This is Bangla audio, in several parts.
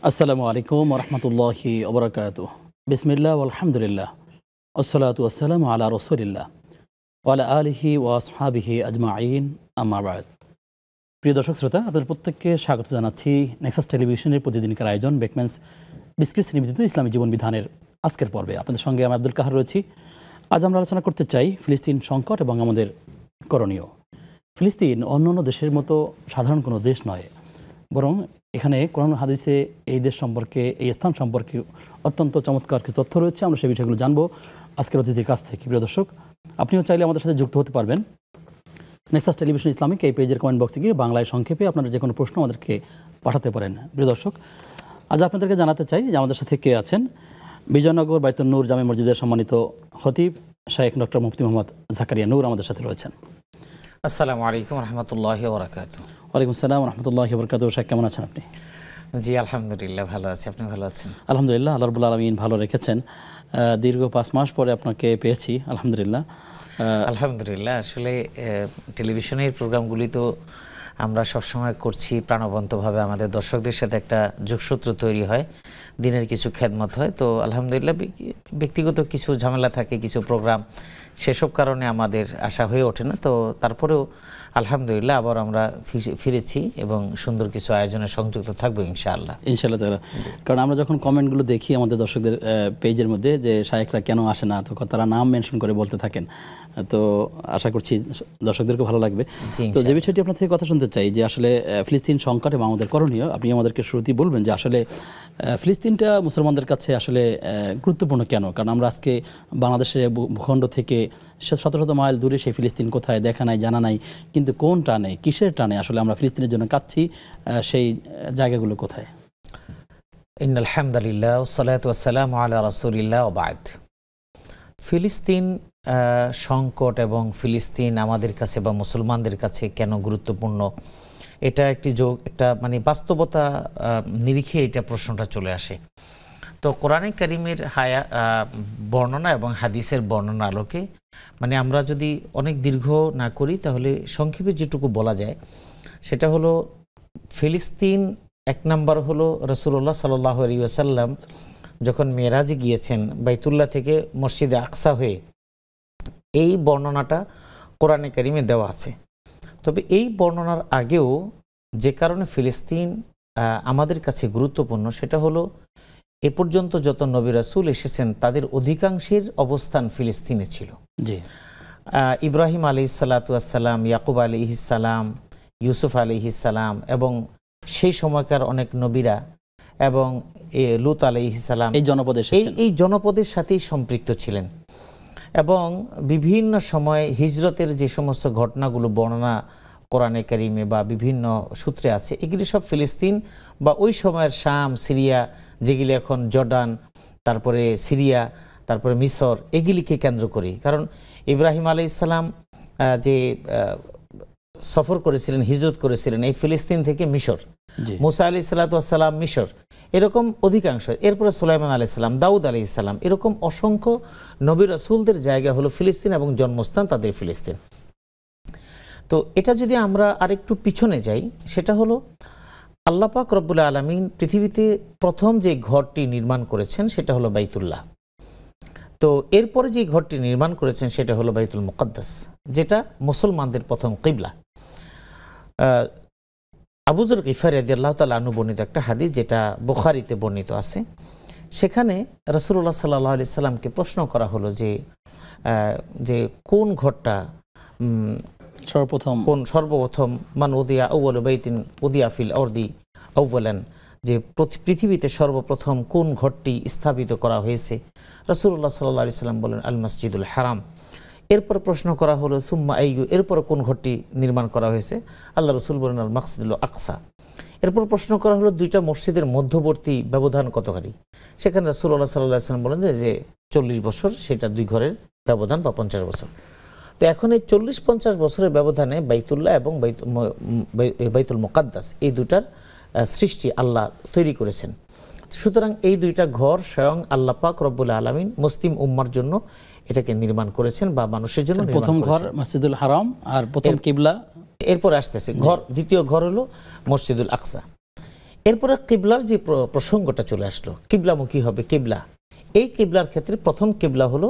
আসসালামু আলাইকুম রহমতুল্লাহি ওবরাকাতুহ। বিসমিল্লাহ আলহামদুলিল্লাহ আসসালাতু আসসালামু আলা রসুলিল্লাহ ওয়ালা আলিহি ওয়া আসহাবিহি আজমাইন আম্মা বাদ। প্রিয় দর্শক শ্রোতা, আপনাদের প্রত্যেককে স্বাগত জানাচ্ছি নেক্সাস টেলিভিশনের প্রতিদিনকার আয়োজন বেকম্যান্স বিস্কিটস নিবেদিত ইসলামী জীবন বিধানের আজকের পর্বে আপনাদের সঙ্গে আমি আব্দুল কাহার রয়েছি। আজ আমরা আলোচনা করতে চাই ফিলিস্তিন সংকট এবং আমাদের করণীয়। ফিলিস্তিন অন্যান্য দেশের মতো সাধারণ কোনো দেশ নয়, বরং এখানে কোরআন হাদিসে এই দেশ সম্পর্কে, এই স্থান সম্পর্কে অত্যন্ত চমৎকার কিছু তথ্য রয়েছে। আমরা সেই বিষয়গুলো জানবো আজকের অতিথির কাছ থেকে। প্রিয় দর্শক, আপনিও চাইলে আমাদের সাথে যুক্ত হতে পারবেন। নেক্সাস টেলিভিশন ইসলামিক এই পেজের কমেন্ট বক্সে গিয়ে বাংলায় সংক্ষেপে আপনারা যে কোনো প্রশ্ন আমাদেরকে পাঠাতে পারেন। প্রিয় দর্শক, আজ আপনাদেরকে জানাতে চাই যে আমাদের সাথে কে আছেন। বিজয়নগর বাইতুন নূর জামে মসজিদের সম্মানিত খতিব শাইখ ডক্টর মুফতি মোহাম্মদ জাকারিয়া নূর আমাদের সাথে রয়েছেন। আসসালামু আলাইকুম রহমতুল্লাহি ওয়া বারাকাতুহু। ওয়ালাইকুম আসসালাম রহমতুল্লাহি ওয়া বারাকাতুহু। শাইখ, কেমন আছেন আপনি? জি আলহামদুলিল্লাহ ভালো আছি, আপনি ভালো আছেন? আলহামদুলিল্লাহ, আল্লাহ রাব্বুল আলামিন ভালো রেখেছেন। দীর্ঘ 5 মাস পরে আপনাকে পেয়েছি, আলহামদুলিল্লাহ। আলহামদুলিল্লাহ, আসলে টেলিভিশনের প্রোগ্রামগুলি তো আমরা সবসময় করছি প্রাণবন্তভাবে, আমাদের দর্শকদের সাথে একটা যোগসূত্র তৈরি হয়, দিনের কিছু খেদমত হয়। তো আলহামদুলিল্লাহ ব্যক্তিগত কিছু ঝামেলা থাকে, কিছু প্রোগ্রাম, সেসব কারণে আমাদের আশা হয়ে ওঠে না। তো তারপরেও আলহামদুলিল্লাহ আবার আমরা ফিরেছি এবং সুন্দর কিছু আয়োজনে সংযুক্ত থাকবো ইনশাআল্লাহ। ইনশাআল্লাহ। কারণ আমরা যখন কমেন্টগুলো দেখি আমাদের দর্শকদের পেজের মধ্যে যে শায়েখরা কেন আসে না, তো তারা নাম মেনশন করে বলতে থাকেন। তো আশা করছি দর্শকদেরকে ভালো লাগবে। তো যে বিষয়টি আপনার থেকে কথা শুনতে চাই যে আসলে ফিলিস্তিন সংকট এবং আমাদের করণীয়, আপনি আমাদেরকে শুরুতেই বলবেন যে আসলে ফিলিস্তিনটা মুসলমানদের কাছে আসলে গুরুত্বপূর্ণ কেন? কারণ আমরা আজকে বাংলাদেশের ভূখণ্ড থেকে শত শত মাইল দূরে সেই ফিলিস্তিন কোথায় দেখা নাই, জানা নাই, কিন্তু কোন টানে, কিসের টানে আসলে আমরা ফিলিস্তিনের জন্য কাঁদছি, সেই জায়গাগুলো কোথায়? ইন্নাল হামদুলিল্লাহ ওয়াসসালাতু ওয়াসসালামু আলা রাসূলিল্লাহ ওয়া বা'দ। ফিলিস্তিন সংকট এবং ফিলিস্তিন আমাদের কাছে বা মুসলমানদের কাছে কেন গুরুত্বপূর্ণ, এটা একটা মানে বাস্তবতা নিরিখে এটা প্রশ্নটা চলে আসে। তো কোরআনে কারিমের বর্ণনা এবং হাদিসের বর্ণনা আলোকে মানে আমরা যদি অনেক দীর্ঘ না করি তাহলে সংক্ষেপে যেটুকু বলা যায় সেটা হলো, ফিলিস্তিন এক নাম্বার হলো রাসূলুল্লাহ সাল্লাল্লাহু আলাইহি ওয়াসাল্লাম যখন মেরাজে গিয়েছেন বাইতুল্লাহ থেকে মসজিদে আকসা হয়ে, এই বর্ণনাটা কোরআনে কারিমে দেওয়া আছে। তবে এই বর্ণনার আগেও যে কারণে ফিলিস্তিন আমাদের কাছে গুরুত্বপূর্ণ সেটা হলো, এ পর্যন্ত যত নবী রাসূল এসেছেন তাদের অধিকাংশের অবস্থান ফিলিস্তিনে ছিল। জি, ইব্রাহিম আলাইহিসসালাতু ওয়াসসালাম, ইয়াকুব আলাইহিসসালাম, ইউসুফ আলাইহিসসালাম এবং সেই সময়কার অনেক নবীরা এবং লূত আলাইহিসসালাম এই জনপদের সাথেই সম্পৃক্ত ছিলেন। এবং বিভিন্ন সময় হিজরতের যে সমস্ত ঘটনাগুলো বর্ণনা কোরআনে কারিমে বা বিভিন্ন সূত্রে আছে, এগুলি সব ফিলিস্তিন বা ওই সময়ের শাম, সিরিয়া, যেগুলি এখন জর্ডান, তারপরে সিরিয়া, তারপরে মিসর, এগুলিকে কেন্দ্র করে। কারণ ইব্রাহিম আলাইহিসসালাম যে সফর করেছিলেন, হিজরত করেছিলেন এই ফিলিস্তিন থেকে মিশর, মুসা আলাইহিসসালাতু ওয়াসসালাম মিশর, এরকম অধিকাংশ, এরপরে সুলাইমান আলাইহিসসালাম, দাউদ আলাইহিসসালাম, এরকম অসংখ্য নবী রাসূলদের জায়গা হলো ফিলিস্তিন এবং জন্মস্থান তাদের ফিলিস্তিন। তো এটা যদি আমরা আরেকটু পিছনে যাই, সেটা হলো আল্লাহ পাক রব্বুল আলামিন পৃথিবীতে প্রথম যে ঘরটি নির্মাণ করেছেন সেটা হলো বাইতুল্লাহ। তো এরপরে যে ঘরটি নির্মাণ করেছেন সেটা হলো বাইতুল মুকাদ্দাস, যেটা মুসলমানদের প্রথম কিবলা। আবু যর গিফারি রাদিয়াল্লাহু তাআলা আনহু বর্ণিত একটা হাদিস, যেটা বুখারীতে বর্ণিত আছে, সেখানে রাসূলুল্লাহ সাল্লাল্লাহু আলাইহি সাল্লামকে প্রশ্ন করা হলো যে কোন ঘরটা সর্বপ্রথম মান উদিয়া আউয়ালু বাইতিন উদিয়া ফিল আরদি আউয়ালান, যে পৃথিবীতে সর্বপ্রথম কোন ঘরটি স্থাপিত করা হয়েছে? রাসূলুল্লাহ সাল্লাল্লাহু আলাইহি সাল্লাম বলেন আল মসজিদুল হারাম। এরপর প্রশ্ন করা হলো সুম্মা আইয়ু, এরপর কোন ঘরটি নির্মাণ করা হয়েছে? আল্লাহ রাসূল বলেন আল মাকসিদুল আকসা। এরপর প্রশ্ন করা হলো দুইটা মসজিদের মধ্যবর্তী ব্যবধান কতখানি? সেখানে রাসূলুল্লাহ সাল্লাল্লাহু আলাইহি সাল্লাম বলেন যে 40 বছর, সেটা দুই ঘরের ব্যবধান বা 50 বছর। তো এখন এই 40-50 বছরের ব্যবধানে বাইতুল্লাহ এবং বাইতুল মুকাদ্দাস এই দুটার সৃষ্টি আল্লাহ তৈরি করেছেন। সুতরাং এই দুইটা ঘর স্বয়ং আল্লাহ পাক রব্বুল আলামিন মুসলিম উম্মার জন্য এটাকে নির্মাণ করেছেন বা মানুষের জন্য। প্রথম ঘর মসজিদুল হারাম আর প্রথম কিবলা, এরপর আসতেছে ঘর, দ্বিতীয় ঘর হলো মসজিদুল আকসা। এরপরে কিবলার যে প্রসঙ্গটা চলে আসলো, কিবলামুখী হবে কিবলা। এই কিবলার ক্ষেত্রে প্রথম কিবলা হলো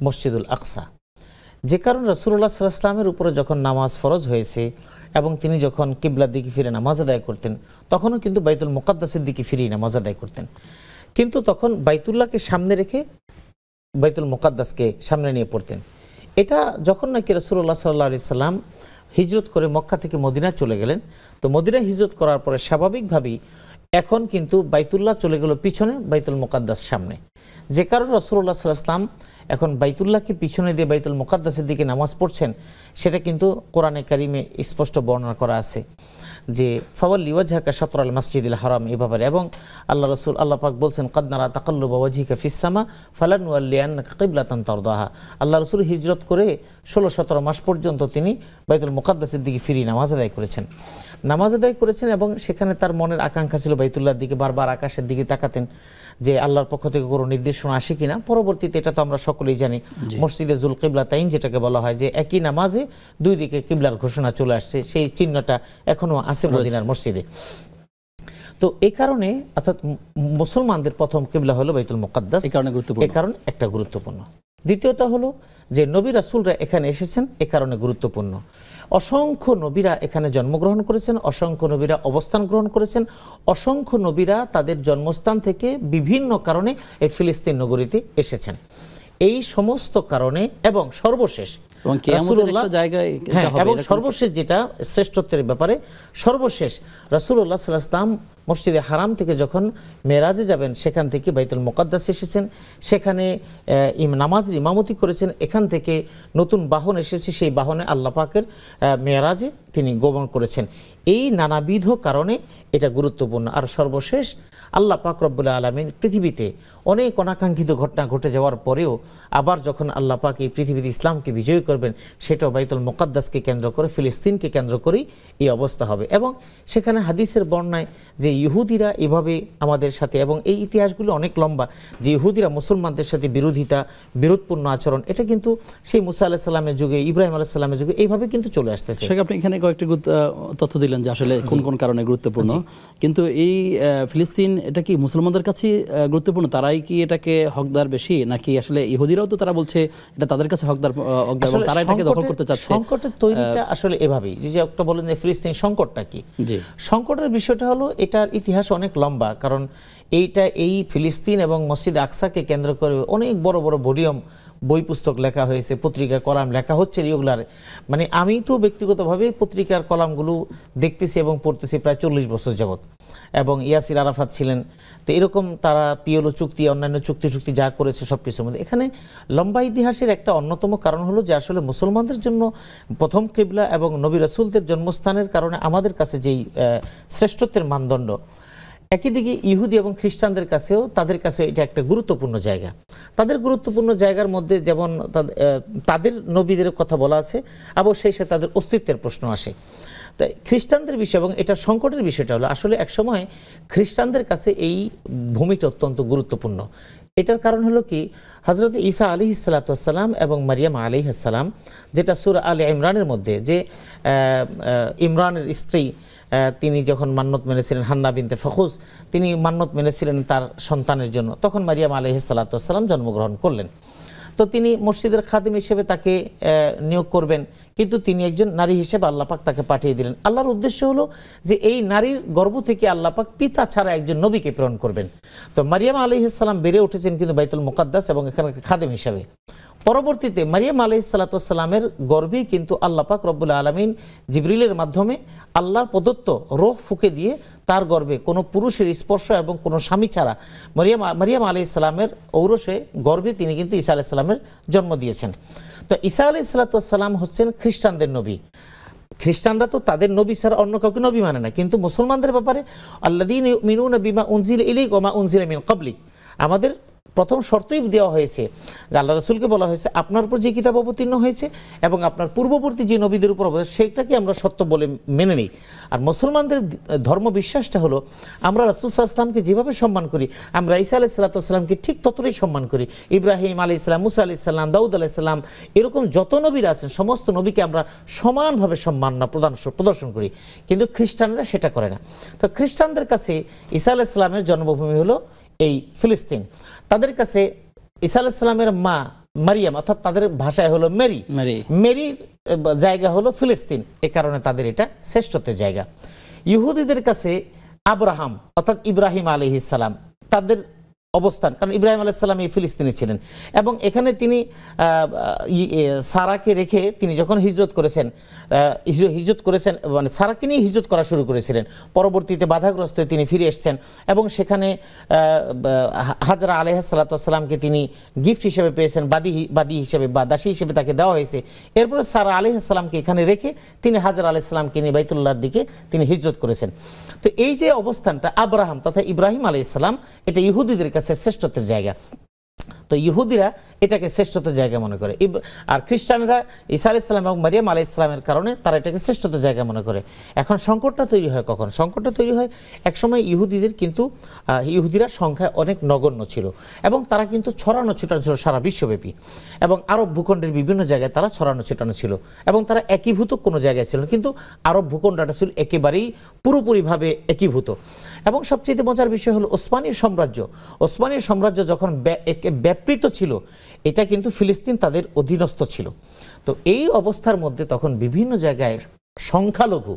মসজিদুল আকসা। যে কারণে রাসূলুল্লাহ সাল্লাল্লাহু আলাইহি ওয়াসাল্লামের উপরে যখন নামাজ ফরজ হয়েছে এবং তিনি যখন কিবলার দিকে ফিরে নামাজ আদায় করতেন, তখনও কিন্তু বাইতুল মুকাদ্দাসের দিকে ফিরে নামাজ আদায় করতেন। কিন্তু তখন বাইতুল্লাহকে সামনে রেখে বাইতুল মুকাদ্দাসকে সামনে নিয়ে পড়তেন। এটা যখন নাকি রাসূলুল্লাহ সাল্লাল্লাহু আলাইহি সাল্লাম হিজরত করে মক্কা থেকে মদিনায় চলে গেলেন, তো মদিনায় হিজরত করার পরে স্বাভাবিকভাবেই এখন কিন্তু বাইতুল্লাহ চলে গেল পিছনে, বাইতুল মুকাদ্দাস সামনে। যে কারণে রাসূলুল্লাহ সাল্লাল্লাহু আলাইহি সাল্লাম এখন বাইতুল্লাহকে পিছনে দিয়ে বাইতুল মুকাদ্দাসের দিকে নামাজ পড়ছেন, সেটা কিন্তু কোরআনে কারিমে স্পষ্ট বর্ণনা করা আছে যে ফাওয়াল্লি ওয়াজহাকা শাতরাল মাসজিদিল হারাম, এই ব্যাপারে। এবং আল্লাহ রাসূল আল্লাহ পাক বলছেন কাদ নারা তাকাল্লুবা ওয়াজহিকা ফিস সামা ফালানুওয়াল্লিয়ান্নাকা কিবলাতান তারদাহা। আল্লাহ রাসূল হিজরত করে 16-17 মাস পর্যন্ত তিনি বাইতুল মুকাদ্দাসের দিকে ফিরে নামাজ আদায় করেছেন এবং সেখানে তার মনের আকাঙ্ক্ষা ছিল বাইতুল্লাহর দিকে, বারবার আকাশের দিকে তাকাতেন যে আল্লাহর পক্ষ থেকে কোনো নির্দেশনা আসে কিনা। পরবর্তীতে এটা তো আমরা সকলেই জানি, মসজিদে জুল কিবলাতাইন যেটাকে বলা হয়, যে একই নামাজে দুই দিকে কিবলার ঘোষণা চলে আসছে, সেই চিহ্নটা এখনো আছে মদিনার মসজিদে। তো এই কারণে অর্থাৎ মুসলমানদের প্রথম কিবলা হলো বাইতুল মুকাদ্দাস, এই কারণে একটা গুরুত্বপূর্ণ। দ্বিতীয়ত হলো যে নবী রাসূলরা এখানে এসেছেন, এ কারণে গুরুত্বপূর্ণ। অসংখ্য নবীরা এখানে জন্মগ্রহণ করেছেন, অসংখ্য নবীরা অবস্থান গ্রহণ করেছেন, অসংখ্য নবীরা তাদের জন্মস্থান থেকে বিভিন্ন কারণে এই ফিলিস্তিন নগরীতে এসেছেন। এই সমস্ত কারণে এবং সর্বশেষ এবং সর্বশেষ যেটা শ্রেষ্ঠত্বের ব্যাপারে, সর্বশেষ রাসূলুল্লাহ সাল্লাল্লাহু আলাইহি ওয়াসাল্লাম মসজিদে হারাম থেকে যখন মেরাজে যাবেন, সেখান থেকে বাইতুল মুকাদ্দাস এসেছেন, সেখানে নামাজের ইমামতি করেছেন। এখান থেকে নতুন বাহন এসেছে, সেই বাহনে আল্লাহ পাকের মেরাজে তিনি গমন করেছেন। এই নানাবিধ কারণে এটা গুরুত্বপূর্ণ। আর সর্বশেষ আল্লাহ পাক রব্বুল আলামিন পৃথিবীতে অনেক অনাকাঙ্ক্ষিত ঘটনা ঘটে যাওয়ার পরেও আবার যখন আল্লাহ পাক এই পৃথিবীতে ইসলামকে বিজয়ী করবেন, সেটাও বাইতুল মুকাদ্দাসকে কেন্দ্র করে, ফিলিস্তিনকে কেন্দ্র করেই এই অবস্থা হবে। এবং সেখানে হাদিসের বর্ণনায় যে ইহুদিরা এভাবে আমাদের সাথে, এবং এই ইতিহাসগুলো অনেক লম্বা, যে ইহুদিরা মুসলমানদের সাথে বিরোধপূর্ণ আচরণ, এটা কিন্তু সেই মুসা আলাইহিস সালামের যুগে, ইব্রাহিম আলাইহিস সালামের যুগে এইভাবে কিন্তু চলে আসতেছে। আপনি এখানে কয়েকটি তথ্য দিলেন যে আসলে কোন কোন কারণে গুরুত্বপূর্ণ, কিন্তু এই ফিলিস্তিন এটা কি মুসলমানদের কাছে গুরুত্বপূর্ণ? তারাই কি এটাকে হকদার বেশি, নাকি আসলে ইহুদিরাও তো তারা বলছে এটা তাদের কাছে হকদার, তারা এটাকে দখল করতে চাচ্ছে? সংকটের তৈরিটা আসলে এভাবেই, যে একটা বলেন যে ফিলিস্তিন সংকটটা কি, সংকটের বিষয়টা হলো এটার ইতিহাস অনেক লম্বা। কারণ এই ফিলিস্তিন এবং মসজিদ আকসাকে কেন্দ্র করে অনেক বড় বড় ভলিউম বই পুস্তক লেখা হয়েছে, পত্রিকা কলাম লেখা হচ্ছে রেগুলার। মানে আমি তো ব্যক্তিগতভাবে পত্রিকার কলামগুলো দেখতেছি এবং পড়তেছি প্রায় 40 বছর যাবৎ। এবং ইয়াসির আরাফাত ছিলেন, তো এরকম তারা পিএলও চুক্তি, অন্যান্য চুক্তি যা করেছে সব কিছুর মধ্যে এখানে লম্বা ইতিহাসের একটা অন্যতম কারণ হলো যে আসলে মুসলমানদের জন্য প্রথম কিবলা এবং নবী রাসূলদের জন্মস্থানের কারণে আমাদের কাছে যেই শ্রেষ্ঠত্বের মানদণ্ড, একই দিকে ইহুদি এবং খ্রিস্টানদের কাছেও, তাদের কাছে এটা একটা গুরুত্বপূর্ণ জায়গা। তাদের গুরুত্বপূর্ণ জায়গার মধ্যে যেমন তাদের নবীদের কথা বলা আছে, আবার সেই সাথে তাদের অস্তিত্বের প্রশ্ন আসে। তাই খ্রিস্টানদের বিষয় এবং এটা সংকটের বিষয়টা হলো আসলে একসময় খ্রিস্টানদের কাছে এই ভূমিটা অত্যন্ত গুরুত্বপূর্ণ। এটার কারণ হলো কি, হযরত ঈসা আলাইহিস সালাতু ওয়াস সালাম এবং মারিয়াম আলাইহিস সালাম, যেটা সূরা আলে ইমরানের মধ্যে, যে ইমরানের স্ত্রী তিনি যখন মান্নত মেনেছিলেন, হান্না বিনতে ফখুজ, তিনি মান্নত মেনেছিলেন তার সন্তানের জন্য, তখন মারিয়াম আলাইহিস সালাতু ওয়াস সালাম জন্মগ্রহণ করলেন। তো তিনি মসজিদের খাদিম হিসেবে তাকে নিয়োগ করবেন, কিন্তু তিনি একজন নারী হিসেবে আল্লাহ পাক তাকে পাঠিয়ে দিলেন। আল্লাহর উদ্দেশ্য হলো যে এই নারীর গর্ভ থেকে আল্লাহ পাক পিতা ছাড়া একজন নবীকে প্রেরণ করবেন। তো মারিয়াম আলাইহিস সালাম বেড়ে উঠেছেন কিন্তু বাইতুল মুকাদ্দাস এবং এখানকার খাদিম হিসেবে। পরবর্তীতে মারিয়াম আলাইহিস সালাতু ওয়াস সালামের গর্ভেই কিন্তু আল্লাহ পাক রব্বুল আলামিন জিবরিলের মাধ্যমে আল্লাহর প্রদত্ত রূহ ফুঁকে দিয়ে তার গর্ভে কোনো পুরুষের স্পর্শ এবং কোনো স্বামী ছাড়া মারিয়াম আলাইহিস সালামের ঔরসে গর্ভে তিনি কিন্তু ঈসা আলাইহিস সালামের জন্ম দিয়েছেন। তো ঈসা আলাইহিস সালাতু ওয়াস সালাম হচ্ছেন খ্রিস্টানদের নবী। খ্রিস্টানরা তো তাদের নবী ছাড়া অন্য কাউকে নবী মানে না, কিন্তু মুসলমানদের ব্যাপারে আল্লাযীনা ইউমিনুনা বিমা উনজিলা ইলাইকা ওয়া মা উনজিলা মিন ক্বাবলিক, আমাদের প্রথম শর্তই দেওয়া হয়েছে যে আল্লাহ রাসূলকে বলা হয়েছে আপনার উপর যে কিতাব অবতীর্ণ হয়েছে এবং আপনার পূর্ববর্তী যে নবীদের উপর সেটাকে আমরা সত্য বলে মেনে নিই। আর মুসলমানদের ধর্ম বিশ্বাসটা হলো আমরা রাসূল সাল্লাল্লাহু আলাইহি ওয়াসাল্লামকে যেভাবে সম্মান করি আমরা ঈসা আলাইহিস সালামকে ঠিক ততটাই সম্মান করি। ইব্রাহিম আলাইহিস সালাম, মুসা আলাইহিস সালাম, দাউদ আলাইহিস সালাম, এরকম যত নবীরা আছেন সমস্ত নবীকে আমরা সমানভাবে সম্মাননা প্রদর্শন করি। কিন্তু খ্রিস্টানরা সেটা করে না। তো খ্রিস্টানদের কাছে ঈসা আলাইহিস সালামের জন্মভূমি হলো এই ফিলিস্তিন। তাদের কাছে ঈসা আলাইহিস সালামের মা মারিয়াম, অর্থাৎ তাদের ভাষায় হলো মেরি, মেরির জায়গা হলো ফিলিস্তিন। এ কারণে তাদের এটা শ্রেষ্ঠত্বের জায়গা। ইহুদিদের কাছে আব্রাহাম অর্থাৎ ইব্রাহিম আলাইহিস সালাম তাদের অবস্থান, কারণ ইব্রাহিম আলাইহিস সালাম এই ফিলিস্তিনে ছিলেন এবং এখানে তিনি সারাকে রেখে তিনি যখন হিজরত করেছেন মানে সারাকে নিয়ে হিজরত করা শুরু করেছিলেন। পরবর্তীতে বাধাগ্রস্ত তিনি ফিরে এসেছেন এবং সেখানে হাজরা আলাইহিস সালামকে তিনি গিফট হিসেবে পেয়েছেন, বাদী হিসেবে বা দাসী হিসেবে তাকে দেওয়া হয়েছে। এরপরে সারা আলাইহিস সালামকে এখানে রেখে তিনি হাজরা আলাইহিস সালামকে নিয়ে বাইতুল্লাহর দিকে তিনি হিজরত করেছেন। তো এই যে অবস্থানটা আব্রাহাম তথা ইব্রাহিম আলাইহিস সালাম, এটা ইহুদিদের কাছে শ্রেষ্ঠত্বের জায়গা। তো ইহুদিরা এটাকে শ্রেষ্ঠত্বের জায়গা মনে করে, আর খ্রিস্টানরা ঈসা আলাইহিস সালাম এবং মারিয়াম আলাইহিস সালামের কারণে তারা এটাকে শ্রেষ্ঠত্বের জায়গা মনে করে। এখন সংকটটা তৈরি হয় কখন? সংকটটা তৈরি হয় একসময় ইহুদিরা সংখ্যায় অনেক নগণ্য ছিল এবং তারা কিন্তু ছড়ানো ছিটানো ছিল সারা বিশ্বব্যাপী এবং আরব ভূখণ্ডের বিভিন্ন জায়গায় তারা ছড়ানো ছিটানো ছিল এবং তারা একীভূত কোনো জায়গায় ছিল, কিন্তু আরব ভূখণ্ডটা ছিল একেবারেই পুরোপুরিভাবে একীভূত। এবং সবচেয়ে মজার বিষয় হলো ওসমানীয় সাম্রাজ্য যখন ব্যাপৃত ছিল, এটা কিন্তু ফিলিস্তিন তাদের অধীনস্থ ছিল। তো এই অবস্থার মধ্যে তখন বিভিন্ন জায়গায় সংখ্যালঘু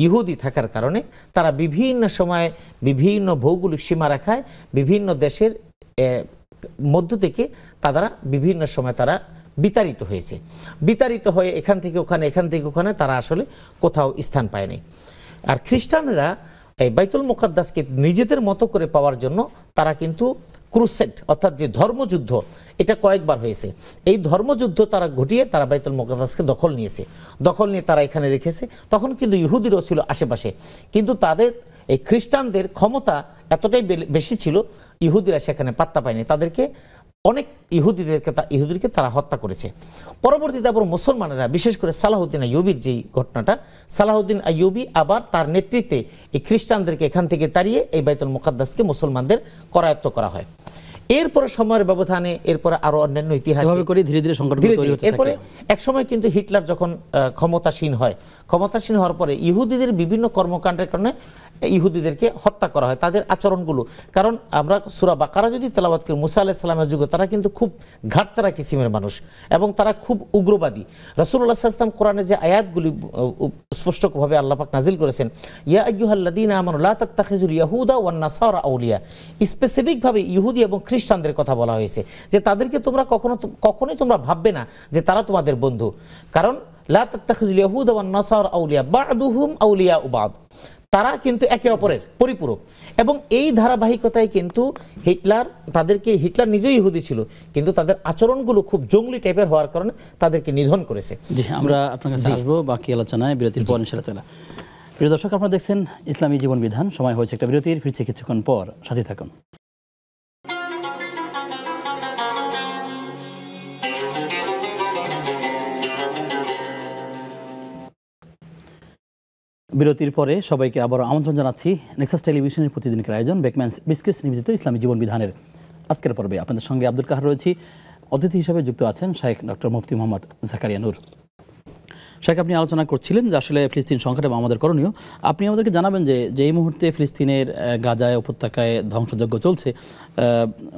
ইহুদি থাকার কারণে তারা বিভিন্ন সময়ে বিভিন্ন ভৌগোলিক সীমারেখায় বিভিন্ন দেশের মধ্য থেকে তারা বিভিন্ন সময় তারা বিতাড়িত হয়ে এখান থেকে ওখানে তারা আসলে কোথাও স্থান পায়নি। আর খ্রিস্টানরা এই বাইতুল মুকাদ্দাসকে নিজেদের মতো করে পাওয়ার জন্য তারা কিন্তু ক্রুসেড অর্থাৎ যে ধর্মযুদ্ধ, এটা কয়েকবার হয়েছে। এই ধর্মযুদ্ধ তারা ঘটিয়ে তারা বাইতুল মুকাদ্দাসকে দখল নিয়ে তারা এখানে রেখেছে। তখন কিন্তু ইহুদিরও ছিল আশেপাশে, কিন্তু তাদের এই খ্রিস্টানদের ক্ষমতা এতটাই বেশি ছিল, ইহুদিরা সেখানে পাত্তা পায়নি। তাদেরকে অনেক ইহুদিদেরকে তারা হত্যা করেছে। পরবর্তীতে আবার মুসলমানেরা, বিশেষ করে সালাহউদ্দিন আইয়ুবীর যেই ঘটনাটা, সালাহউদ্দিন আইয়ুবী আবার তার নেতৃত্বে এই খ্রিস্টানদেরকে এখান থেকে তাড়িয়ে এই বাইতুল মুকাদ্দাসকে মুসলমানদের করায়ত্ত করা হয়। এরপরে সময়ের ব্যবধানে এরপরে আরো অন্যান্য ইতিহাস ধীরে ধীরে সংকট তৈরি হতে থাকে। এরপরে একসময় কিন্তু হিটলার যখন ক্ষমতাসীন হওয়ার পরে ইহুদিদের বিভিন্ন কর্মকাণ্ডের কারণে ইহুদিদেরকে হত্যা করা হয়, তাদের আচরণগুলো। কারণ আমরা সূরা বাকারা যদি তেলাওয়াত করি, মুসা আলাইহিস সালামের যুগে তারা কিন্তু খুব ঘাটতারা কিসিমের মানুষ এবং তারা খুব উগ্রবাদী। রাসূলুল্লাহ সাল্লাল্লাহু আলাইহি ওয়াসাল্লাম কোরআনে যে আয়াতগুলি স্পষ্টভাবে আল্লাহ পাক নাজিল করেছেন, ইয়া আইয়ুহাল্লাযীনা আমানু লা তাত্তাখিযুল ইয়াহুদা ওয়ান নাসারা আউলিয়া, স্পেসিফিকভাবে ইহুদি এবং খ্রিস্টানদের কথা বলা হয়েছে যে তাদেরকে তোমরা কখনোই তোমরা ভাববে না যে তারা তোমাদের বন্ধু। কারণ লা তাত্তাখিযুল ইয়াহুদা ওয়ান নাসারা আউলিয়া বা'দুহুম আউলিয়াউ বা'দ, তারা কিন্তু একে অপরের পরিপূরক। এবং এই ধারাবাহিকতায় কিন্তু হিটলার নিজেই ইহুদি ছিল, কিন্তু তাদের আচরণগুলো খুব জঙ্গলি টাইপের হওয়ার কারণে তাদেরকে নিধন করেছে। জি, আমরা আপনার কাছে আসবো বাকি আলোচনায় বিরতির পর ইনশাআল্লাহ। প্রিয় দর্শক, আপনারা দেখছেন ইসলামী জীবন বিধান। সময় হয়েছে একটা বিরতির, ফিরছে কিছুক্ষণ পর, সাথে থাকুন। বিরতির পরে সবাইকে আবারও আমন্ত্রণ জানাচ্ছি নেক্সাস টেলিভিশনের প্রতিদিনকার আয়োজন বেকম্যানস বিস্কিটস নিবেদিত ইসলামী জীবন বিধানের আজকের পর্বে। আপনাদের সঙ্গে আব্দুল কাহার রয়েছি, অতিথি হিসেবে যুক্ত আছেন শাইখ ডক্টর মুফতি মোহাম্মদ জাকারিয়া নূর। শাইখ, আপনি আলোচনা করছিলেন যে আসলে ফিলিস্তিন সংকট এবং আমাদের করণীয়। আপনি আমাদেরকে জানাবেন যে এই মুহূর্তে ফিলিস্তিনের গাজায় উপত্যকায় ধ্বংসযজ্ঞ চলছে,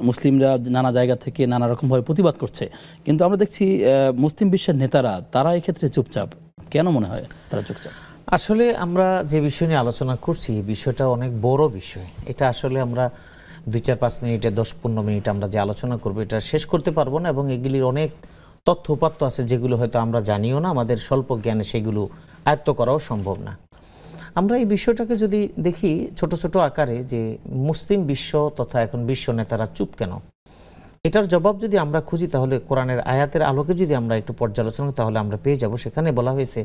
মুসলিমরা নানা জায়গা থেকে নানা রকমভাবে প্রতিবাদ করছে, কিন্তু আমরা দেখছি মুসলিম বিশ্বের নেতারা তারা এক্ষেত্রে চুপচাপ। কেন মনে হয় তারা চুপচাপ? আসলে আমরা যে বিষয় নিয়ে আলোচনা করছি, এই বিষয়টা অনেক বড় বিষয়। এটা আসলে আমরা 2-4-5 মিনিটে 10-15 মিনিট আমরা যে আলোচনা করবো এটা শেষ করতে পারবো না, এবং এগুলির অনেক তথ্য উপাত্ত আছে যেগুলো হয়তো আমরা জানিও না, আমাদের স্বল্প জ্ঞানে সেগুলো আয়ত্ত করাও সম্ভব না। আমরা এই বিষয়টাকে যদি দেখি ছোট ছোট আকারে, যে মুসলিম বিশ্ব তথা এখন বিশ্ব নেতারা চুপ কেন, এটার জবাব যদি আমরা খুঁজি তাহলে কোরআনের আয়াতের আলোকে যদি আমরা একটু পর্যালোচনা করি তাহলে আমরা পেয়ে যাব। সেখানে বলা হয়েছে,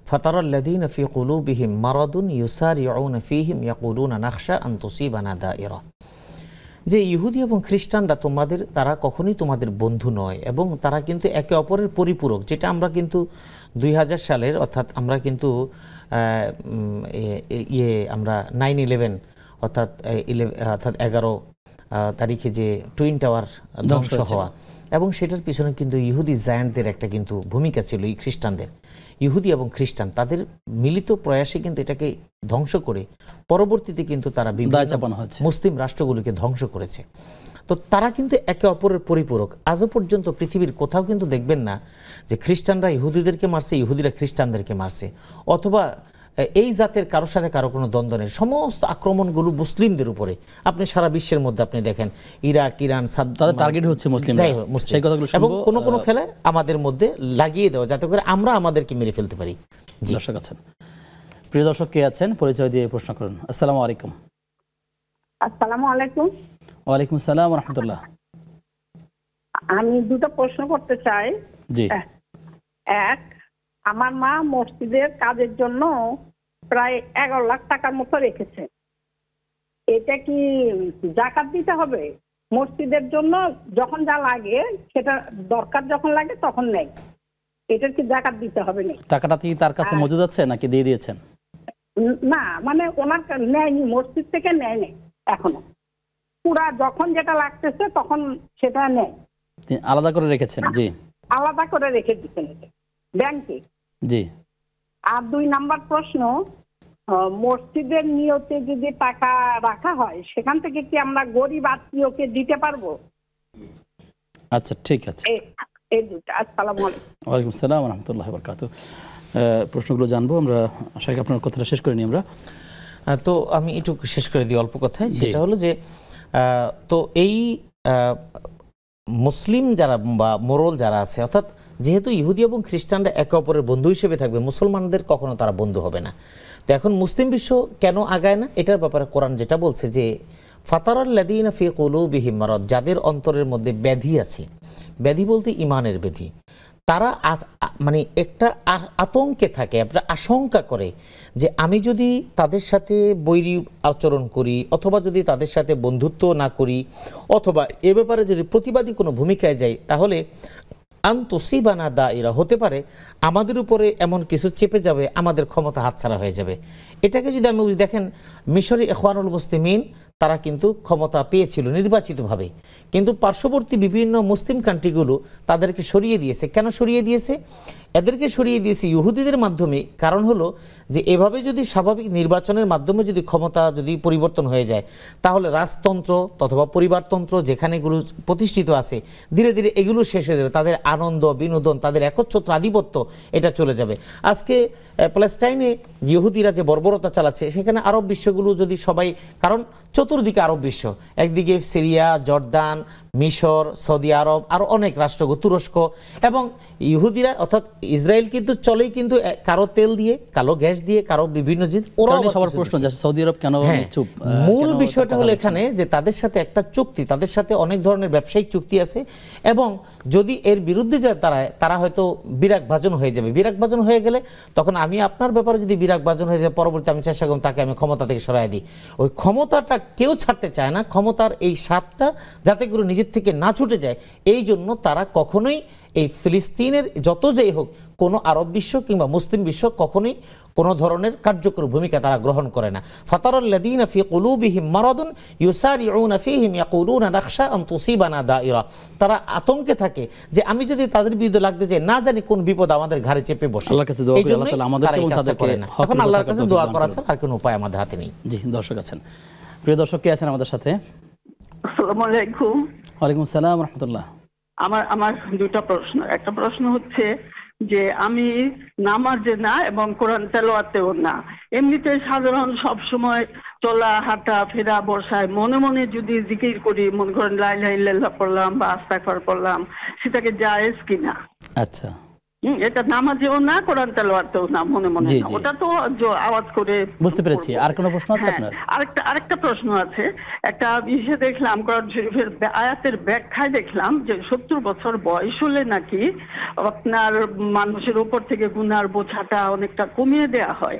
ফাতারাল্লাযীনা ফী কুলূবিহিম মারাদুন ইউসারিউনা ফীহিম ইয়াকুলুনা নাখশা আন তুসীবানা দায়রা, যে ইহুদি এবং খ্রিস্টানরা তারা কখনোই তোমাদের বন্ধু নয়, এবং তারা কিন্তু একে অপরের পরিপূরক, যেটা আমরা কিন্তু 2000 সালের অর্থাৎ আমরা কিন্তু আমরা 9/11 অর্থাৎ 11 তারিখে যে টুইন টাওয়ার ধ্বংস হওয়া, এবং সেটার পিছনে কিন্তু ইহুদি জায়ান্টদের একটা কিন্তু ভূমিকা ছিল। এই খ্রিস্টানদের, ইহুদি এবং খ্রিস্টান তাদের মিলিত প্রয়াসে কিন্তু এটাকে ধ্বংস করে পরবর্তীতে কিন্তু তারা মুসলিম রাষ্ট্রগুলোকে ধ্বংস করেছে। তো তারা কিন্তু একে অপরের পরিপূরক। আজও পর্যন্ত পৃথিবীর কোথাও কিন্তু দেখবেন না যে খ্রিস্টানরা ইহুদিদেরকে মারছে, ইহুদিরা খ্রিস্টানদেরকে মারছে, অথবা এই জাতের কারোর সাথে কারো কোনো দ্বন্দ্ব নেই। সমস্ত আক্রমণগুলো মুসলিমদের উপরে। আপনি সারা বিশ্বের মধ্যে আপনি দেখেন ইরাক, ইরান, তাদের টার্গেট হচ্ছে মুসলিম, এবং কোন কোন খেলায় আমাদের মধ্যে লাগিয়ে দেওয়া, যাতে করে আমরা আমাদেরকে মেরে ফেলতে পারি। দর্শক আছেন, প্রিয় দর্শক কে আছেন, পরিচয় দিয়ে প্রশ্ন করুন। আসসালামু আলাইকুম। আসসালামু আলাইকুম। ওয়ালাইকুম আসসালাম ওয়া রাহমাতুল্লাহ। আমি দুটো প্রশ্ন করতে চাই। জি। এক, আমার মা মসজিদের কাজের জন্য প্রায় 11 লাখ টাকার মতো রেখেছে। এটা কি যাকাত দিতে হবে? মসজিদের জন্য যখন যা লাগে, সেটা দরকার যখন লাগে তখন নেয়, এটার কি যাকাত দিতে হবে না? টাকাটা কি তার কাছে মজুদ আছে নাকি দিয়ে দিয়েছেন? না, মানে ওনার নেয়নি, মসজিদ থেকে নেয় নেই এখনো। পুরা যখন যেটা লাগতেছে তখন সেটা নেয়। আলাদা করে রেখেছেন? জি, আলাদা করে রেখে দিচ্ছেন ব্যাংকে। জি। আর 2 নাম্বার প্রশ্ন, মসজিদের নিয়তে যদি টাকা রাখা হয়, সেখান থেকে কি আমরা গরিব আত্মীয়কে দিতে পারবো? আচ্ছা, ঠিক আছে। এই দুটো। আসসালামু আলাইকুম। ওয়ালাইকুম আসসালাম ওয়া রাহমাতুল্লাহি ওয়া বারাকাতুহু। প্রশ্নগুলো জানবো আমরা। আশা করি আপনার কথাটা শেষ করে নিই আমরা। তো আমি একটু শেষ করে দিই অল্প কথায়। যেটা হলো যে তো এই মুসলিম যারা বা মোরল যারা আছে, অর্থাৎ যেহেতু ইহুদি এবং খ্রিস্টানরা একে অপরের বন্ধু হিসেবে থাকবে, মুসলমানদের কখনো তারা বন্ধু হবে না। তো এখন মুসলিম বিশ্ব কেন আগায় না, এটার ব্যাপারে কোরআন যেটা বলছে যে ফাতারাল্লাযীনা ফী কুলূবিহিম মারাদ, যাদের অন্তরের মধ্যে ব্যাধি আছে, ব্যাধি বলতে ইমানের ব্যাধি, তারা মানে একটা আতঙ্কে থাকে, একটা আশঙ্কা করে যে আমি যদি তাদের সাথে বৈরী আচরণ করি, অথবা যদি তাদের সাথে বন্ধুত্ব না করি, অথবা এ ব্যাপারে যদি প্রতিবাদী কোনো ভূমিকায় যাই, তাহলে আনতুসিবানা দায়রা, হতে পারে আমাদের উপরে এমন কিছু চেপে যাবে, আমাদের ক্ষমতা হাতছাড়া হয়ে যাবে। এটাকে যদি আমি দেখেন, মিশরি ইখওয়ানুল মুসলিমিন তারা কিন্তু ক্ষমতা পেয়েছিল নির্বাচিতভাবে, কিন্তু পার্শ্ববর্তী বিভিন্ন মুসলিম কান্ট্রিগুলো তাদেরকে সরিয়ে দিয়েছে। কেন সরিয়ে দিয়েছে? এদেরকে সরিয়ে দিয়েছে ইহুদিদের মাধ্যমে। কারণ হলো যে এভাবে যদি স্বাভাবিক নির্বাচনের মাধ্যমে যদি ক্ষমতা যদি পরিবর্তন হয়ে যায়, তাহলে রাজতন্ত্র অথবা পরিবারতন্ত্র যেখানেগুলো প্রতিষ্ঠিত আছে, ধীরে ধীরে এগুলো শেষ হয়ে যাবে। তাদের আনন্দ বিনোদন, তাদের একচ্ছত্র আধিপত্য, এটা চলে যাবে। আজকে প্যালেস্টাইনে ইহুদিরা যে বর্বরতা চালাচ্ছে, সেখানে আরব বিশ্বগুলো যদি সবাই, কারণ চতুর্দিকে আরব বিশ্ব, একদিকে সিরিয়া, জর্দান, মিশর, সৌদি আরব, আরও অনেক রাষ্ট্রগুলো, তুরস্ক, এবং ইহুদিরা অর্থাৎ ইসরায়েল কিন্তু চলেই কিন্তু কারো তেল দিয়ে, কারো গ্যাস দিয়ে, কারো বিভিন্ন জিনিস। ওরা সবার প্রশ্ন যে সৌদি আরব কেন চুপ? মূল বিষয়টা হলো এখানে যে তাদের সাথে একটা চুক্তি, তাদের সাথে অনেক ধরনের ব্যবসায়িক চুক্তি আছে, এবং যদি এর বিরুদ্ধে যায় তারা হয়তো বিরাগভাজন হয়ে যাবে। বিরাগভাজন হয়ে গেলে তখন আমি আপনার ব্যাপারে যদি বিরাগভাজন হয়ে যায়, পরবর্তী আমি চেষ্টা করব তাকে আমি ক্ষমতা থেকে সরাই দিই। ওই ক্ষমতাটা কেউ ছাড়তে চায় না, ক্ষমতার এই স্বাদটা যাতে করে নিজের থেকে না ছুটে যায়, এই জন্য তারা কখনোই এই ফিলিস্তিনের যত যাই হোক, কোনো আরব বিশ্ব কিংবা মুসলিম বিশ্ব কখনোই কোনো ধরনের কার্যকর ভূমিকা তারা গ্রহণ করে না। ফাতারাল্লাযীনা ফী কুলূবিহিম মারাদুন ইউসারিউনা ফীহিম ইয়াকুলুনা নাখশা আন তুসিবানা দায়রা, তারা আতঙ্কে থাকে যে আমি যদি তাদের বিরুদ্ধে লাগতে যাই, না জানি কোন বিপদ আমাদের ঘাড়ে চেপে বসে। আল্লাহর কাছে দোয়া করি, আল্লাহ তাআলা আমাদেরকে এবং তাদেরকে এখন আল্লাহর কাছে দোয়া করা ছাড়া আর কোনো উপায় আমাদের হাতে নেই। জি, দর্শক আছেন, প্রিয় দর্শক কে আছেন আমাদের সাথে? আসসালামু আলাইকুম। ওয়ালাইকুম আসসালাম ওয়া রাহমাতুল্লাহ। আমার দুটো প্রশ্ন। একটা প্রশ্ন হচ্ছে যে আমি নামাজে না এবং কোরআন তেলাওয়াতেও না, এমনিতে সাধারণ সব সময় চলা হাঁটা ফেরা বসায় মনে মনে যদি জিকির করি, মনে করেন লা ইলাহা ইল্লাল্লাহ পড়লাম বা আস্তাগফির পড়লাম, সেটাকে জায়েজ কিনা? আচ্ছা, এটা নামাজেও না, কোরআন তেলাওয়াতেও না, মনে মনে না, ওটা তো আওয়াজ করে। বুঝতে পেরেছি। আর কোনো প্রশ্ন আছে আপনার? আরেকটা প্রশ্ন আছে। একটা বিষয় দেখলাম, কোরআন শরীফের আয়াতের ব্যাখ্যায় দেখলাম যে 70 বছর বয়স হলে নাকি আপনার মানুষের উপর থেকে গুনার বোঝাটা অনেকটা কমিয়ে দেয়া হয়।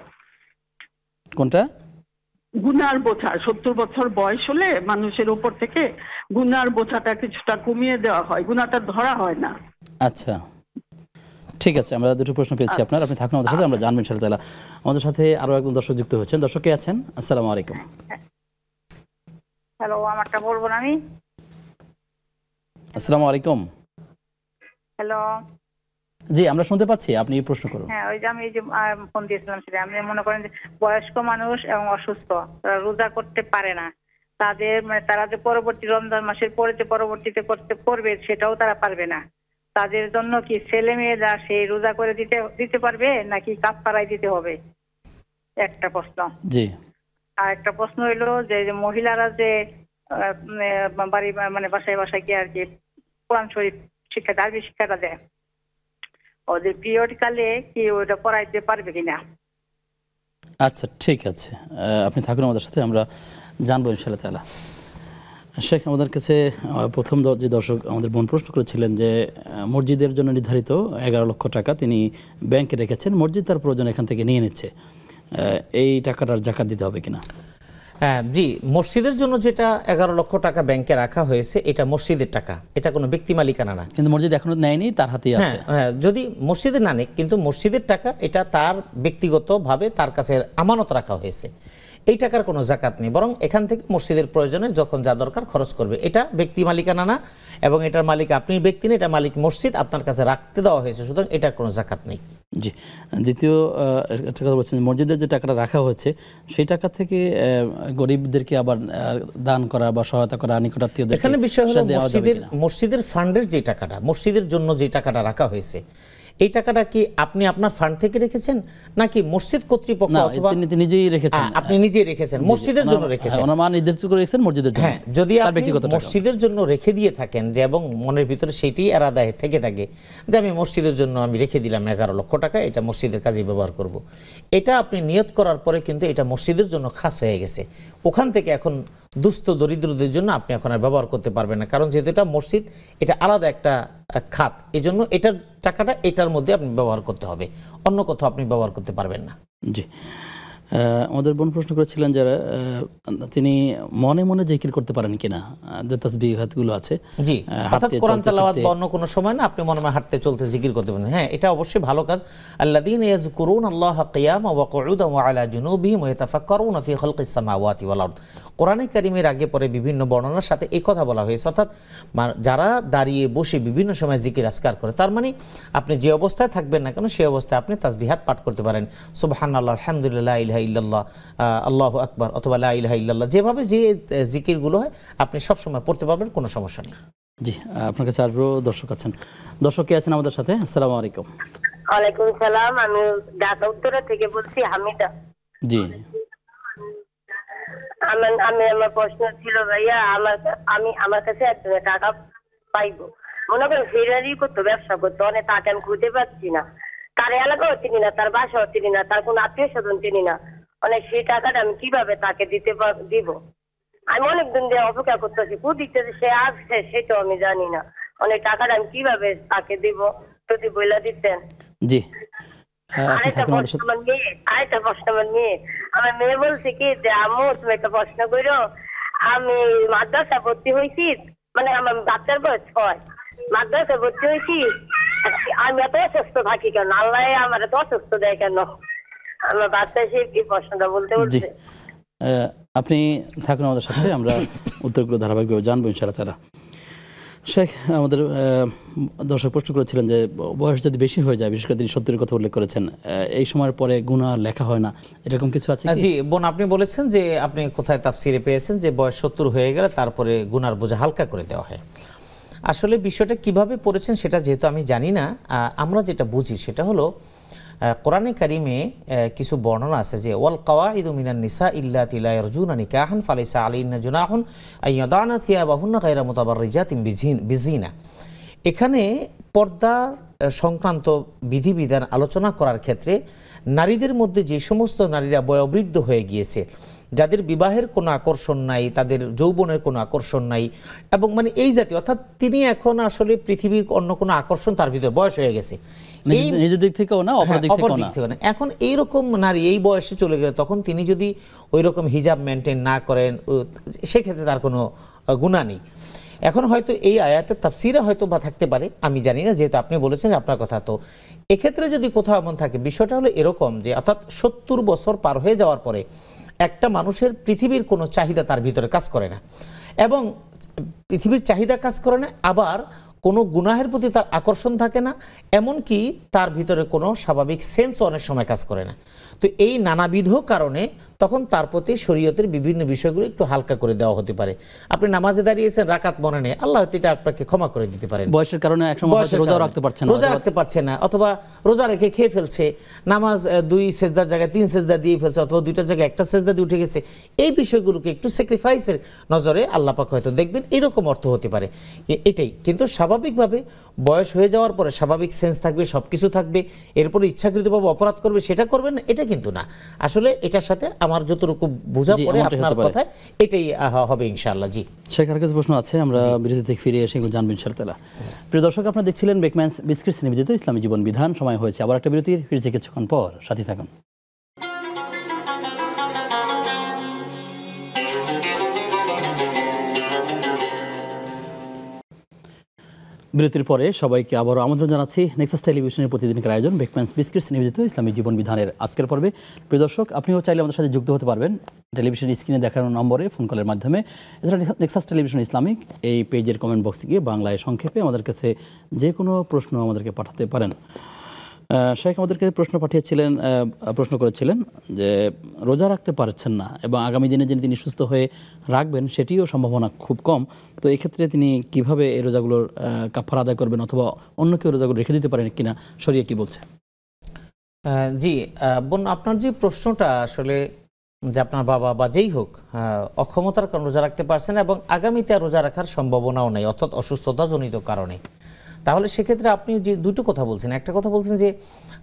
কোনটা? গুনার বোঝা 70 বছর বয়স হলে মানুষের উপর থেকে গুনার বোঝাটা কিছুটা কমিয়ে দেওয়া হয়, গুনাটা ধরা হয় না। আচ্ছা, ঠিক আছে, আমরা দুটো প্রশ্ন পেয়েছি আপনার, আপনি থাকুন আমাদের সাথে, আমরা জানবো ইনশাআল্লাহ। আমাদের সাথে আরো একজন দর্শক যুক্ত হচ্ছেন। দর্শক কে আছেন? আসসালামু আলাইকুম। হ্যালো, আমারটা বলবো না আমি? আসসালামু আলাইকুম। হ্যালো, জি আমরা শুনতে পাচ্ছি, আপনি প্রশ্ন করুন। হ্যাঁ, ওই যে আমি এই যে ফোন দিয়েছিলাম সেটা, আমি মনে করেন যে বয়স্ক মানুষ এবং অসুস্থ, তারা রোজা করতে পারে না, তাদের মানে তারা যে পরবর্তী রমজান মাসের পরে যে পরবর্তীতে করতে করবে সেটাও তারা পারবে না, তাদের জন্য কি ছেলে মেয়েরা সেই রোজা করে দিতে পারবে নাকি কাফারায় দিতে হবে? একটা প্রশ্ন। জি। আর একটা প্রশ্ন হইলো যে মহিলারা যে বাড়ি মানে বাসায় বাসায় গিয়ে আর কি কোরআন শরীফ শিক্ষা, আরবি শিক্ষাটা দেয়, ওদের পিরিয়ড কালে কি ওটা পড়াইতে পারবে কিনা? আচ্ছা, ঠিক আছে, আপনি থাকুন আমাদের সাথে, আমরা জানবো ইনশাআল্লাহ তাআলা। শেখ, আমাদের কাছে প্রথম যে দর্শক আমাদের বোন প্রশ্ন করেছিলেন যে মসজিদের জন্য নির্ধারিত 11 লক্ষ টাকা তিনি ব্যাংকে রেখেছেন, মসজিদ তার প্রয়োজন এখান থেকে নিয়ে নিচ্ছে, এই টাকাটার জাকাত দিতে হবে কিনা? হ্যাঁ জি, মসজিদের জন্য যেটা 11 লক্ষ টাকা ব্যাংকে রাখা হয়েছে এটা মসজিদের টাকা, এটা কোনো ব্যক্তি মালিকানা না। কিন্তু মসজিদ এখনো নেয়নি, তার হাতেই আছে। হ্যাঁ, যদি মসজিদে না নেয়, কিন্তু মসজিদের টাকা এটা তার ব্যক্তিগতভাবে তার কাছে আমানত রাখা হয়েছে, এই টাকার কোনো জাকাত নেই, বরং এখান থেকে মসজিদের প্রয়োজনে যখন যা দরকার খরচ করবে। এটা ব্যক্তি মালিকানা না, এবং এটার মালিক আপনি ব্যক্তি না, এটা মালিক মসজিদ, আপনার কাছে রাখতে দেওয়া হয়েছে, সুতরাং এটার কোনো জাকাত নেই। জি। দ্বিতীয় একটা কথা বলছেন, মসজিদের যে টাকাটা রাখা হয়েছে সেই টাকা থেকে গরিবদেরকে আবার দান করা বা সহায়তা করা, নিকটাত্মীয়দের, এখানে বিষয় হলো মসজিদের ফান্ডের যে টাকাটা, মসজিদের জন্য যে টাকাটা রাখা হয়েছে, এই টাকাটা কি আপনি আপনার ফান্ড থেকে রেখেছেন নাকি মসজিদ কর্তৃপক্ষ অথবা তিনি নিজেই রেখেছেন? আপনি নিজেই রেখেছেন, মসজিদের জন্য রেখেছেন। ওনার মা নির্ধারিত করে রেখেছেন মসজিদের জন্য। হ্যাঁ, যদি আপনি মসজিদের জন্য রেখে দিয়ে থাকেন যে, এবং মনের ভিতরে সেটাই এরাদায় থেকে থাকে যে আমি মসজিদের জন্য আমি রেখে দিলাম 11 লক্ষ টাকা, এটা মসজিদের কাজে ব্যবহার করব, এটা আপনি নিয়ত করার পরে কিন্তু এটা মসজিদের জন্য খাস হয়ে গেছে, ওখান থেকে এখন দুস্থ দরিদ্রদের জন্য আপনি এখন আর ব্যবহার করতে পারবেন না, কারণ যেহেতু এটা মসজিদ, এটা আলাদা একটা খাত, এই জন্য এটার টাকাটা এটার মধ্যে আপনি ব্যবহার করতে হবে, অন্য কোথাও আপনি ব্যবহার করতে পারবেন না। জি। আমাদের বোন প্রশ্ন করেছিলেন যারা তিনি মনে মনে জিকির করতে পারেন কিনা, যে তাসবিহাতগুলো আছে। জি, অর্থাৎ কোরআন তেলাওয়াত বা অন্য কোনো সময় না, আপনি মনে মনে হাঁটতে চলতে জিকির করতে পারেন। হ্যাঁ, এটা অবশ্যই ভালো কাজ। আল্লাযীনা ইয়াযকুরুনা আল্লাহা কিয়ামান ওয়া কুউদান ওয়া আলা জুনুবিহিম ওয়া ইয়াতাফাক্কারুনা ফি খালকিস সামাওয়াতি ওয়াল আরদ। কোরআনে কারীমের আগে পরে বিভিন্ন বর্ণনার সাথে এই কথা বলা হয়েছে, অর্থাৎ যারা দাঁড়িয়ে বসে বিভিন্ন সময় জিকির আজকার করে, তার মানে আপনি যে অবস্থায় থাকবেন না কেন সেই অবস্থায় আপনি তাসবিহাত পাঠ করতে পারেন, সুবহানাল্লাহ, আলহামদুলিল্লাহ, লা ইলাহা ইল্লাল্লাহ, আল্লাহু আকবার, অথবা লা ইলাহা ইল্লাল্লাহ, যেভাবে যে জিকিরগুলো হয় আপনি সব সময় পড়তে পারবেন, কোনো সমস্যা নেই। জি, আপনার কাছে আরো দর্শক আছেন। দর্শক কে আছেন আমাদের সাথে? আসসালামু আলাইকুম। ওয়ালাইকুম সালাম, আমি ঢাকা উত্তরা থেকে বলছি, হামিদা। জি। আমার প্রশ্ন ছিল ভাইয়া, আমার কাছে একজনের টাকা পাইবো, মনে করেন ফেরারি করতো, ব্যবসা করতো, অনেক টাকা আমি খুঁজে পাচ্ছি না, তার এলাকাও চিনি না, তার বাসাও চিনি না, তার কোনো আত্মীয় স্বজন চিনি না, অনেক সেই টাকাটা আমি কিভাবে তাকে দিব? আমি অনেকদিন দিয়ে অপেক্ষা করতেছি, দিতে সে আসছে সেটাও আমি জানি না, অনেক টাকাটা আমি কিভাবে তাকে দিব, যদি বইলা দিতেন। জি। আরেকটা প্রশ্ন আমার মেয়ে বলছে কি যে আম্মু তুমি একটা প্রশ্ন করো, আমি মাদ্রাসা ভর্তি হয়েছি, মানে আমার বাচ্চার বয়স 6, মাদ্রাসা ভর্তি হয়েছি, আমি এত অসুস্থ থাকি কেন, আল্লাহ আমার এত অসুস্থ দেয় কেন, আমার বাচ্চা সেই প্রশ্নটা বলতে বলছে। আপনি থাকুন আমাদের সাথে, আমরা উত্তরগুলো ধারাবাহিকভাবে জানবো ইনশাআল্লাহ তাআলা। শেখ, আমাদের দর্শক প্রশ্ন করেছিলেন যে বয়স যদি বেশি হয়ে যায়, বিশেষ করে তিনি 70-এর কথা উল্লেখ করেছেন, এই সময়ের পরে গুনাহ লেখা হয় না, এরকম কিছু আছে কি? জি বোন, আপনি বলেছেন যে আপনি কোথায় তাফসিরে পেয়েছেন যে বয়স 70 হয়ে গেলে তারপরে গুনার বোঝা হালকা করে দেওয়া হয়। আসলে বিষয়টা কিভাবে পড়েছেন সেটা যেহেতু আমি জানি না, আমরা যেটা বুঝি সেটা হলো কোরআনে কারিমে কিছু বর্ণনা আছে যে ওয়াল কাওয়াইদু মিনান নিসা ইল্লাতি লা ইয়ারজুনা নিকাহান ফালাইসা আলাইহিন্না জুনাহুন আইয়াদানা থিয়াবাহুন্না গায়রা মুতাবাররিজাতিন বিজিনা। এখানে পর্দা সংক্রান্ত বিধিবিধান আলোচনা করার ক্ষেত্রে নারীদের মধ্যে যে সমস্ত নারীরা বয়োবৃদ্ধ হয়ে গিয়েছে, যাদের বিবাহের কোনো আকর্ষণ নাই, তাদের যৌবনের কোনো আকর্ষণ নাই, এবং মানে এই জাতীয়, অর্থাৎ তিনি এখন আসলে পৃথিবীর অন্য কোনো আকর্ষণ তার ভিতরে বয়স হয়ে গেছে, নিজের দিক থেকেও না, অপর দিক থেকেও না। এখন এইরকম নারী এই বয়সে চলে গেলে তখন তিনি যদি ওই রকম হিজাব মেনটেন না করেন, সেক্ষেত্রে তার কোনো গুনাহ নেই। এখন হয়তো এই আয়াতের তাফসিরে হয়তো বা থাকতে পারে, আমি জানি না, যেহেতু আপনি বলেছেন আপনার কথা। তো এক্ষেত্রে যদি কোথাও এমন থাকে, বিষয়টা হলো এরকম যে অর্থাৎ 70 বছর পার হয়ে যাওয়ার পরে একটা মানুষের পৃথিবীর কোনো চাহিদা তার ভিতরে কাজ করে না, এবং পৃথিবীর চাহিদা কাজ করে না, আবার কোনো গুনাহের প্রতি তার আকর্ষণ থাকে না, এমনকি তার ভিতরে কোনো স্বাভাবিক সেন্সও অনেক সময় কাজ করে না। তো এই নানাবিধ কারণে তখন তার প্রতি শরীয়তের বিভিন্ন বিষয়গুলো একটু হালকা করে দেওয়া হতে পারে। আপনি নামাজে দাঁড়িয়েছেন, রাকাত মনে নেই, আল্লাহ হয়তো এটা আপনাকে ক্ষমা করে দিতে পারেন। বয়সের কারণে একসময় রোজা রাখতে পারছে না, অথবা রোজা রেখে খেয়ে ফেলছে, নামাজ 2 সেজদার জায়গায় 3 সেজদা দিয়ে ফেলছে, অথবা 2টার জায়গায় 1টা সেজদা দিয়ে উঠে গেছে। এই বিষয়গুলোকে একটু স্যাক্রিফাইসের নজরে আল্লাহ পাক হয়তো দেখবেন, এরকম অর্থ হতে পারে এটাই। কিন্তু স্বাভাবিকভাবে বয়স হয়ে যাওয়ার পরে স্বাভাবিক সেন্স থাকবে, সব কিছু থাকবে, এরপরে ইচ্ছাকৃতভাবে অপরাধ করবে সেটা করবেন না, এটা কিন্তু না। আসলে এটার সাথে আমার যতটুকু বোঝা পড়ে আপনার কথায় এটাই হবে ইনশাআল্লাহ। জি, শেখার কাছে প্রশ্ন আছে, আমরা বিরতি থেকে ফিরে এসে জানবেন ইনশাআল্লাহ। প্রিয় দর্শক, আপনারা দেখছিলেন বেকম্যানস বিস্কিটস নিবেদিত ইসলামী জীবন বিধান। সময় হয়েছে আবার একটা বিরতির, ফিরছে কিছুক্ষণ পর, সাথে থাকুন। বিরতির পরে সবাইকে আবারও আমন্ত্রণ জানাচ্ছি নেক্সাস টেলিভিশনের প্রতিদিনকার আয়োজন বেকম্যানস বিস্কিটস নিবেদিত ইসলামী জীবন বিধানের আজকের পর্বে। প্রিয় দর্শক, আপনিও চাইলে আমাদের সাথে যুক্ত হতে পারবেন টেলিভিশন স্ক্রিনে দেখানো নম্বরে ফোন কলের মাধ্যমে। এছাড়া নেক্সাস টেলিভিশন ইসলামিক এই পেজের কমেন্ট বক্সে গিয়ে বাংলায় সংক্ষেপে আমাদের কাছে যে কোনো প্রশ্ন আমাদেরকে পাঠাতে পারেন। শেখ আমাদেরকে প্রশ্ন করেছিলেন যে রোজা রাখতে পারছেন না এবং আগামী দিনে যিনি তিনি সুস্থ হয়ে রাখবেন সেটিও সম্ভাবনা খুব কম। তো এক্ষেত্রে তিনি কিভাবে এই রোজাগুলোর কাফারা আদায় করবেন, অথবা অন্য কেউ রোজাগুলো রেখে দিতে পারেন কিনা, শরিয়া কি বলছে? জি বোন, আপনার যে প্রশ্নটা আসলে যে আপনার বাবা বা যেই হোক অক্ষমতার কারণে রোজা রাখতে পারছেন এবং আগামীতে রোজা রাখার সম্ভাবনাও নেই, অর্থাৎ অসুস্থতাজনিত কারণে, তাহলে সেক্ষেত্রে আপনি যে দুটো কথা বলছেন, একটা কথা বলছেন যে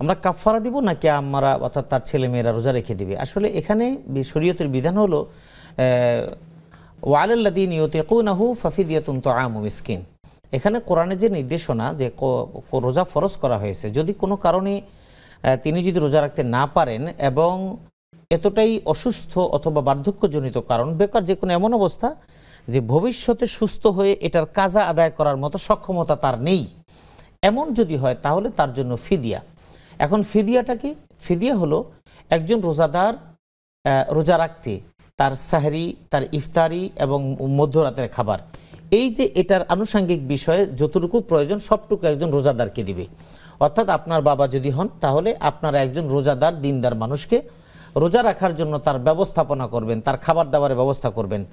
আমরা কাফারা দিব নাকি আমরা অর্থাৎ তার ছেলেমেয়েরা রোজা রেখে দিবে। আসলে এখানে শরীয়তের বিধান হলো ওয়ালাল্লাযীনা ইউতিকুনাহু ফাফিদিয়াতুন তুআমু মিসকিন। এখানে কোরআনে যে নির্দেশনা যে রোজা ফরজ করা হয়েছে, যদি কোনো কারণে তিনি যদি রোজা রাখতে না পারেন এবং এতটাই অসুস্থ অথবা বার্ধক্যজনিত কারণ, বেকার যে কোনো এমন অবস্থা যে ভবিষ্যতে সুস্থ হয়ে এটার কাজা আদায় করার মতো সক্ষমতা তার নেই, এমন যদি হয় তাহলে তার জন্য ফিদিয়া। এখন ফিদিয়াটা কি? ফিদিয়া হলো একজন রোজাদার রোজা রাখতে তার সাহরি, তার ইফতারি এবং মধ্যরাতের খাবার, এই যে এটার আনুষঙ্গিক বিষয়ে যতটুকু প্রয়োজন সবটুকু একজন রোজাদারকে দিবে। অর্থাৎ আপনার বাবা যদি হন তাহলে আপনারা একজন রোজাদার দিনদার মানুষকে রোজা রাখার জন্য তার ব্যবস্থাপনা করবেন, তার খাবার দাবারের ব্যবস্থা করবেন।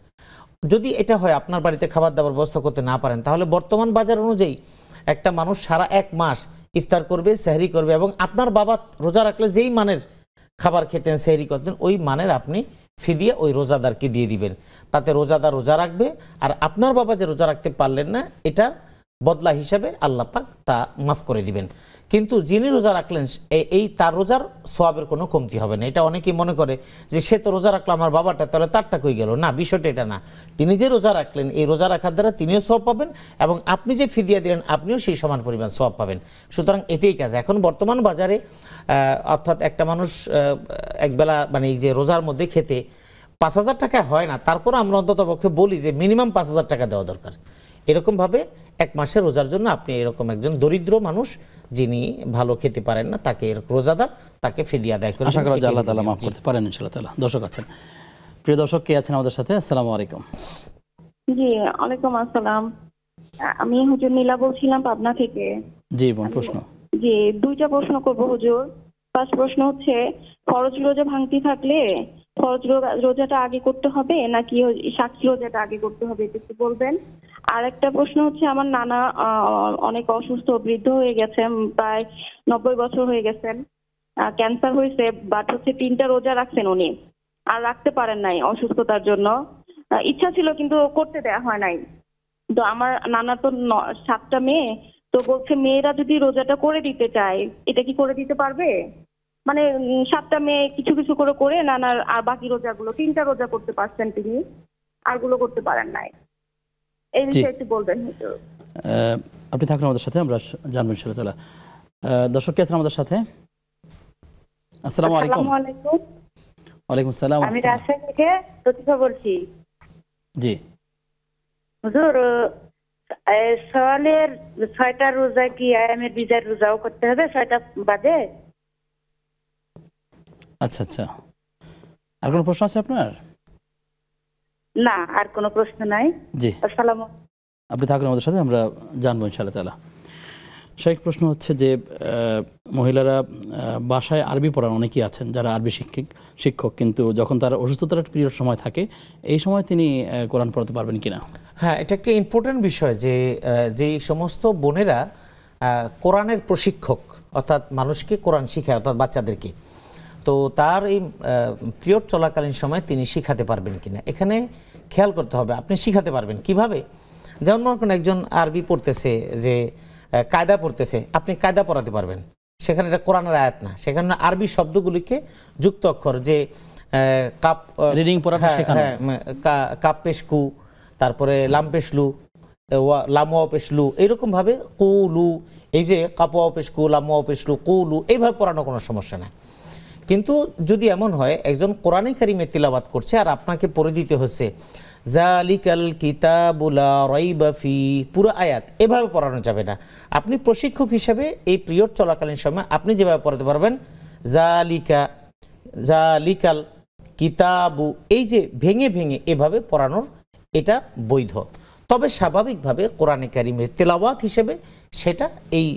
যদি এটা হয় আপনার বাড়িতে খাবার দাবার ব্যবস্থা করতে না পারেন, তাহলে বর্তমান বাজার অনুযায়ী একটা মানুষ সারা 1 মাস ইফতার করবে, সেহরি করবে, এবং আপনার বাবা রোজা রাখলে যেই মানের খাবার খেতেন, সেহরি করতেন, ওই মানের আপনি ফিদিয়া ওই রোজাদারকে দিয়ে দিবেন। তাতে রোজাদার রোজা রাখবে, আর আপনার বাবা যে রোজা রাখতে পারলেন না এটার বদলা হিসাবে আল্লাহ পাক তা মাফ করে দিবেন। কিন্তু যিনি রোজা রাখলেন এই তার রোজার সওয়াবের কোনো কমতি হবে না। এটা অনেকেই মনে করে যে সে তো রোজা রাখলো আমার বাবাটা, তাহলে তারটা কই গেল। না, বিষয়টা এটা না। তিনি যে রোজা রাখলেন এই রোজা রাখার দ্বারা তিনিও সওয়াব পাবেন এবং আপনি যে ফিদিয়া দিলেন আপনিও সেই সমান পরিমাণ সওয়াব পাবেন। সুতরাং এটাই কাজ। এখন বর্তমান বাজারে অর্থাৎ একটা মানুষ একবেলা মানে এই যে রোজার মধ্যে খেতে 5,000 টাকা হয় না, তারপর আমরা অন্তত পক্ষে বলি যে মিনিমাম 5,000 টাকা দেওয়া দরকার। এরকমভাবে 1 মাসের রোজার জন্য আপনি এরকম একজন দরিদ্র মানুষ যিনি ভালো খেতে পারেন না তাকে রোজাদার, তাকে ফিদিয়া আদায় করে আশা করা যায় আল্লাহ তাআলা মাফ করতে পারেন ইনশাআল্লাহ তাআলা। দর্শক আছেন, প্রিয় দর্শক কে আছেন আমাদের সাথে? আসসালামু আলাইকুম। জি ওয়ালাইকুম আসসালাম, আমি হুজুর নীলা বলছিলাম পাবনা থেকে। জি বোন, প্রশ্ন? জি 2টা প্রশ্ন করব হুজুর। ফার্স্ট প্রশ্ন হচ্ছে, ফরজ রোজা ভাঙতি থাকলে ফরজ রোজাটা আগে করতে হবে নাকি সাক্ষী রোজাটা আগে করতে হবে, একটু বলবেন। আর একটা প্রশ্ন হচ্ছে, আমার নানা অনেক অসুস্থ, বৃদ্ধ হয়ে গেছেন, প্রায় 90 বছর হয়ে গেছেন, ক্যান্সার হয়েছে, বাট হচ্ছে 3টা রোজা রাখছেন উনি, আর রাখতে পারেন নাই অসুস্থতার জন্য। ইচ্ছা ছিল কিন্তু করতে দেয়া হয় নাই। তো আমার নানা তো 7টা মেয়ে, তো বলছে মেয়েরা যদি রোজাটা করে দিতে চায় এটা কি করে দিতে পারবে? মানে 7টা মেয়ে কিছু কিছু করে নানার আর বাকি রোজাগুলো 3টা রোজা করতে পারছেন তিনি, আরগুলো করতে পারেন নাই। এই বিষয়ে একটু বলবেন। আপনি থাকুন আমাদের সাথে, আমরা জানবো ইনশাআল্লাহ তাআলা। দর্শক কে আছেন আমাদের সাথে? আসসালামু আলাইকুম। আসসালামু আলাইকুম। ওয়ালাইকুম সালাম। আমি রাজশাহী থেকে প্রতিভা বলছি। জি হুজুর, সওয়ালের 6টা রোজা কি আয়ামের বিজয়ের রোজাও করতে হবে 6টা বাদে? আচ্ছা আচ্ছা, আর কোনো প্রশ্ন আছে আপনার? না, আর কোনো প্রশ্ন নাই। জি, আসসালামু। আপনি থাকুন আমাদের সাথে, আমরা জানবো ইনশাআল্লাহ তাআলা। শেখ প্রশ্ন হচ্ছে যে মহিলারা বাসায় আরবি পড়ান অনেকেই আছেন যারা আরবি শিক্ষক, কিন্তু যখন তার অসুস্থতার একটা পিরিয়ড সময় থাকে, এই সময় তিনি কোরআন পড়াতে পারবেন কিনা? হ্যাঁ, এটা একটা ইম্পর্টেন্ট বিষয় যে যেই সমস্ত বোনেরা কোরআনের প্রশিক্ষক, অর্থাৎ মানুষকে কোরআন শিখায়, অর্থাৎ বাচ্চাদেরকে, তো তার এই পিরিয়ড চলাকালীন সময় তিনি শিখাতে পারবেন কিনা, এখানে খেয়াল করতে হবে। আপনি শিখাতে পারবেন কিভাবে? যেমন মনে করেন একজন আরবি পড়তেছে, যে কায়দা পড়তেছে, আপনি কায়দা পড়াতে পারবেন, সেখানে এটা কোরআনের আয়াত না, সেখানে আরবি শব্দগুলিকে যুক্ত অক্ষর, যে কাপ রিডিং পড়া, কাপ পেশকু, তারপরে লাম পেশলু, লামোয়া পেশলু, এইরকমভাবে কুলু, এই যে কাপোয়া পেশকু, লামোয়া পেশলু, কুলু, এইভাবে পড়ানো কোনো সমস্যা না। কিন্তু যদি এমন হয় একজন কোরআনে কারিমে তিলাওয়াত করছে আর আপনাকে পড়ে দিতে হচ্ছে জালিকাল কিতাবু লা রাইবা ফি, পুরো আয়াত, এভাবে পড়ানো যাবে না। আপনি প্রশিক্ষক হিসেবে এই পিরিয়ড চলাকালীন সময় আপনি যেভাবে পড়াতে পারবেন, জালিকাল কিতাবু, এই যে ভেঙে ভেঙে এভাবে পড়ানোর এটা বৈধ। তবে স্বাভাবিকভাবে কোরআনে কারিমের তেলাওয়াত হিসেবে সেটা এই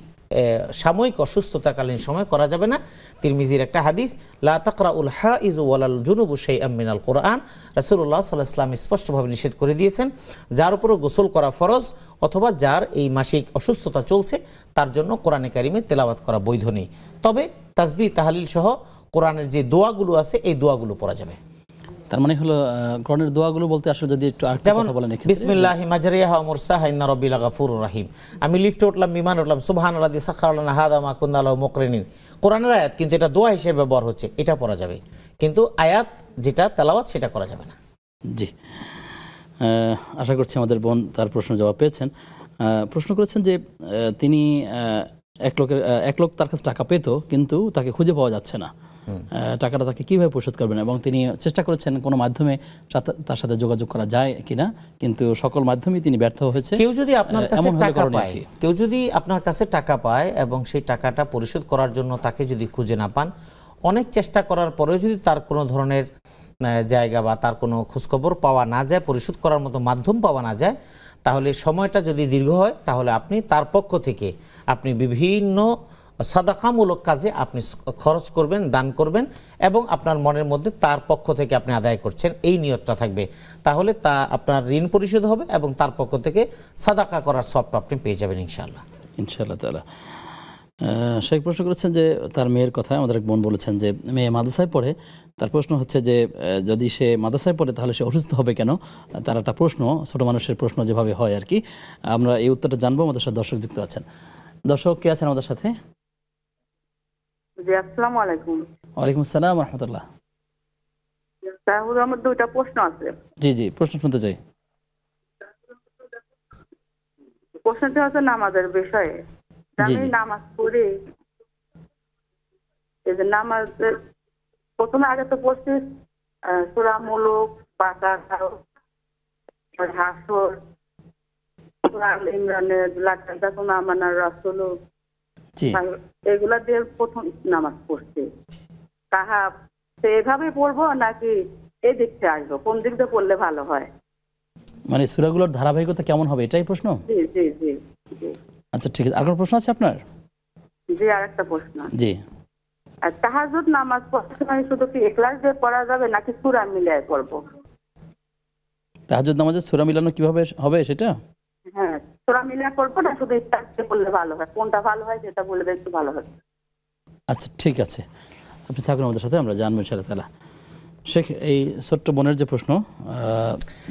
সাময়িক অসুস্থতাকালীন সময় করা যাবে না। তিরমিজির একটা হাদিস, লা তাকরাউল হাইজু ওয়ালাল জুনুবু শাইআম মিনাল কোরআন, রাসূলুল্লাহ সাল্লাল্লাহু আলাইহি ওয়াসাল্লাম স্পষ্টভাবে নিষেধ করে দিয়েছেন, যার উপরও গোসল করা ফরজ অথবা যার এই মাসিক অসুস্থতা চলছে তার জন্য কোরআনে কারিমে তেলাওয়াত করা বৈধ নেই। তবে তাসবিহ তাহলিল সহ কোরআনের যে দোয়াগুলো আছে এই দোয়াগুলো পড়া যাবে। তার মানে হলো কোরআনের দোয়াগুলো বলতে আসলে যদি একটু আরেকটু কথা বলেন। বিসমিল্লাহি মাজরিহা ওয়া মুরসাহা ইন্না রাব্বিল গাফুরুর রহিম। আমি লিফটে উঠলাম, বিমানে উঠলাম, সুবহানাল্লাযী সাখারা লানা হাযা মা কুন্না লাহু মুকরিনিন, কোরআনের আয়াত, কিন্তু এটা দোয়া হিসেবে ব্যবহার হচ্ছে, এটা পড়া যাবে, কিন্তু আয়াত যেটা তেলাওয়াত সেটা করা যাবে না। জি, আশা করছি আমাদের বোন তার প্রশ্ন জবাব পেয়েছেন। প্রশ্ন করেছেন যে তিনি এক লোক তার কাছে টাকা পেত, কিন্তু তাকে খুঁজে পাওয়া যাচ্ছে না, টাকাটা তাকে কিভাবে পরিশোধ করবেন, এবং তিনি চেষ্টা করেছেন কোনো মাধ্যমে তার সাথে যোগাযোগ করা যায় কিনা, কিন্তু সকল মাধ্যমেই তিনি ব্যর্থ হয়েছে। কেউ যদি আপনার কাছে টাকা পায়, কেউ যদি আপনার কাছে টাকা পায় এবং সেই টাকাটা পরিশোধ করার জন্য তাকে যদি খুঁজে না পান, অনেক চেষ্টা করার পরেও যদি তার কোনো ধরনের জায়গা বা তার কোনো খোঁজখবর পাওয়া না যায়, পরিশোধ করার মতো মাধ্যম পাওয়া না যায়, তাহলে সময়টা যদি দীর্ঘ হয় তাহলে আপনি তার পক্ষ থেকে আপনি বিভিন্ন সাদাকামূলক কাজে আপনি খরচ করবেন, দান করবেন, এবং আপনার মনের মধ্যে তার পক্ষ থেকে আপনি আদায় করছেন এই নিয়তটা থাকবে, তাহলে তা আপনার ঋণ পরিশোধ হবে এবং তার পক্ষ থেকে সাদাকা করার সবটা আপনি পেয়ে যাবেন ইনশাআল্লাহ। ইনশাআল্লাহ তাআলা। শেখ প্রশ্ন করেছেন যে তার মেয়ের কথা, আমাদের এক বোন বলেছেন যে মেয়ে মাদ্রাসায় পড়ে, তার প্রশ্ন হচ্ছে যে যদি সে মাদ্রাসায় পড়ে তাহলে সে অসুস্থ হবে কেন? তার একটা প্রশ্ন, ছোটো মানুষের প্রশ্ন যেভাবে হয় আর কি, আমরা এই উত্তরটা জানবো। আমাদের সাথে দর্শক যুক্ত আছেন। দর্শক কে আছেন আমাদের সাথে? জি, আসসালামু আলাইকুম। ওয়ালাইকুম আসসালাম ওয়া রাহমাতুল্লাহ। তাহলে আমার দুইটা প্রশ্ন আছে। জি জি, প্রশ্ন শুনতে চাই। প্রশ্নটা হচ্ছে নামাজের বিষয়ে। আমি নামাজ পড়ি, এই যে নামাজের প্রথমে আগে তো পড়ছি সূরা মুলুক, বাকারা, হাসর, সূরা আল ইমরানের লাকাদ জাকুনা আমানার রাসূল, এগুলা দিয়ে প্রথম নামাজ পড়ছি। তাহা এভাবে পড়বো নাকি এই দিকতে আসবো, কোন দিক দিয়ে পড়লে ভালো হয়? মানে সূরাগুলোর ধারাবাহিকতা কেমন হবে এটাই প্রশ্ন? জি জি জি। আচ্ছা ঠিক আছে, আর কোনো প্রশ্ন আছে আপনার? জি, আর একটা প্রশ্ন। জি, আর তাহাজ্জুদ নামাজ পড়ার সময় শুধু কি ইখলাস দিয়ে পড়া যাবে নাকি সূরা মিলিয়ে পড়বো? তাহাজ্জুদ নামাজে সূরা মিলানো কিভাবে হবে সেটা? হ্যাঁ, সূরা মিলিয়ে পড়বো না শুধু ইখলাস দিয়ে পড়লে ভালো হয়? কোনটা ভালো হয় সেটা বললে একটু ভালো হয়। আচ্ছা ঠিক আছে, আপনি থাকুন আমাদের সাথে, আমরা জানবো ইনশাআল্লাহ তাআলা। শেখ, এই ছোট্ট বোনের যে প্রশ্ন,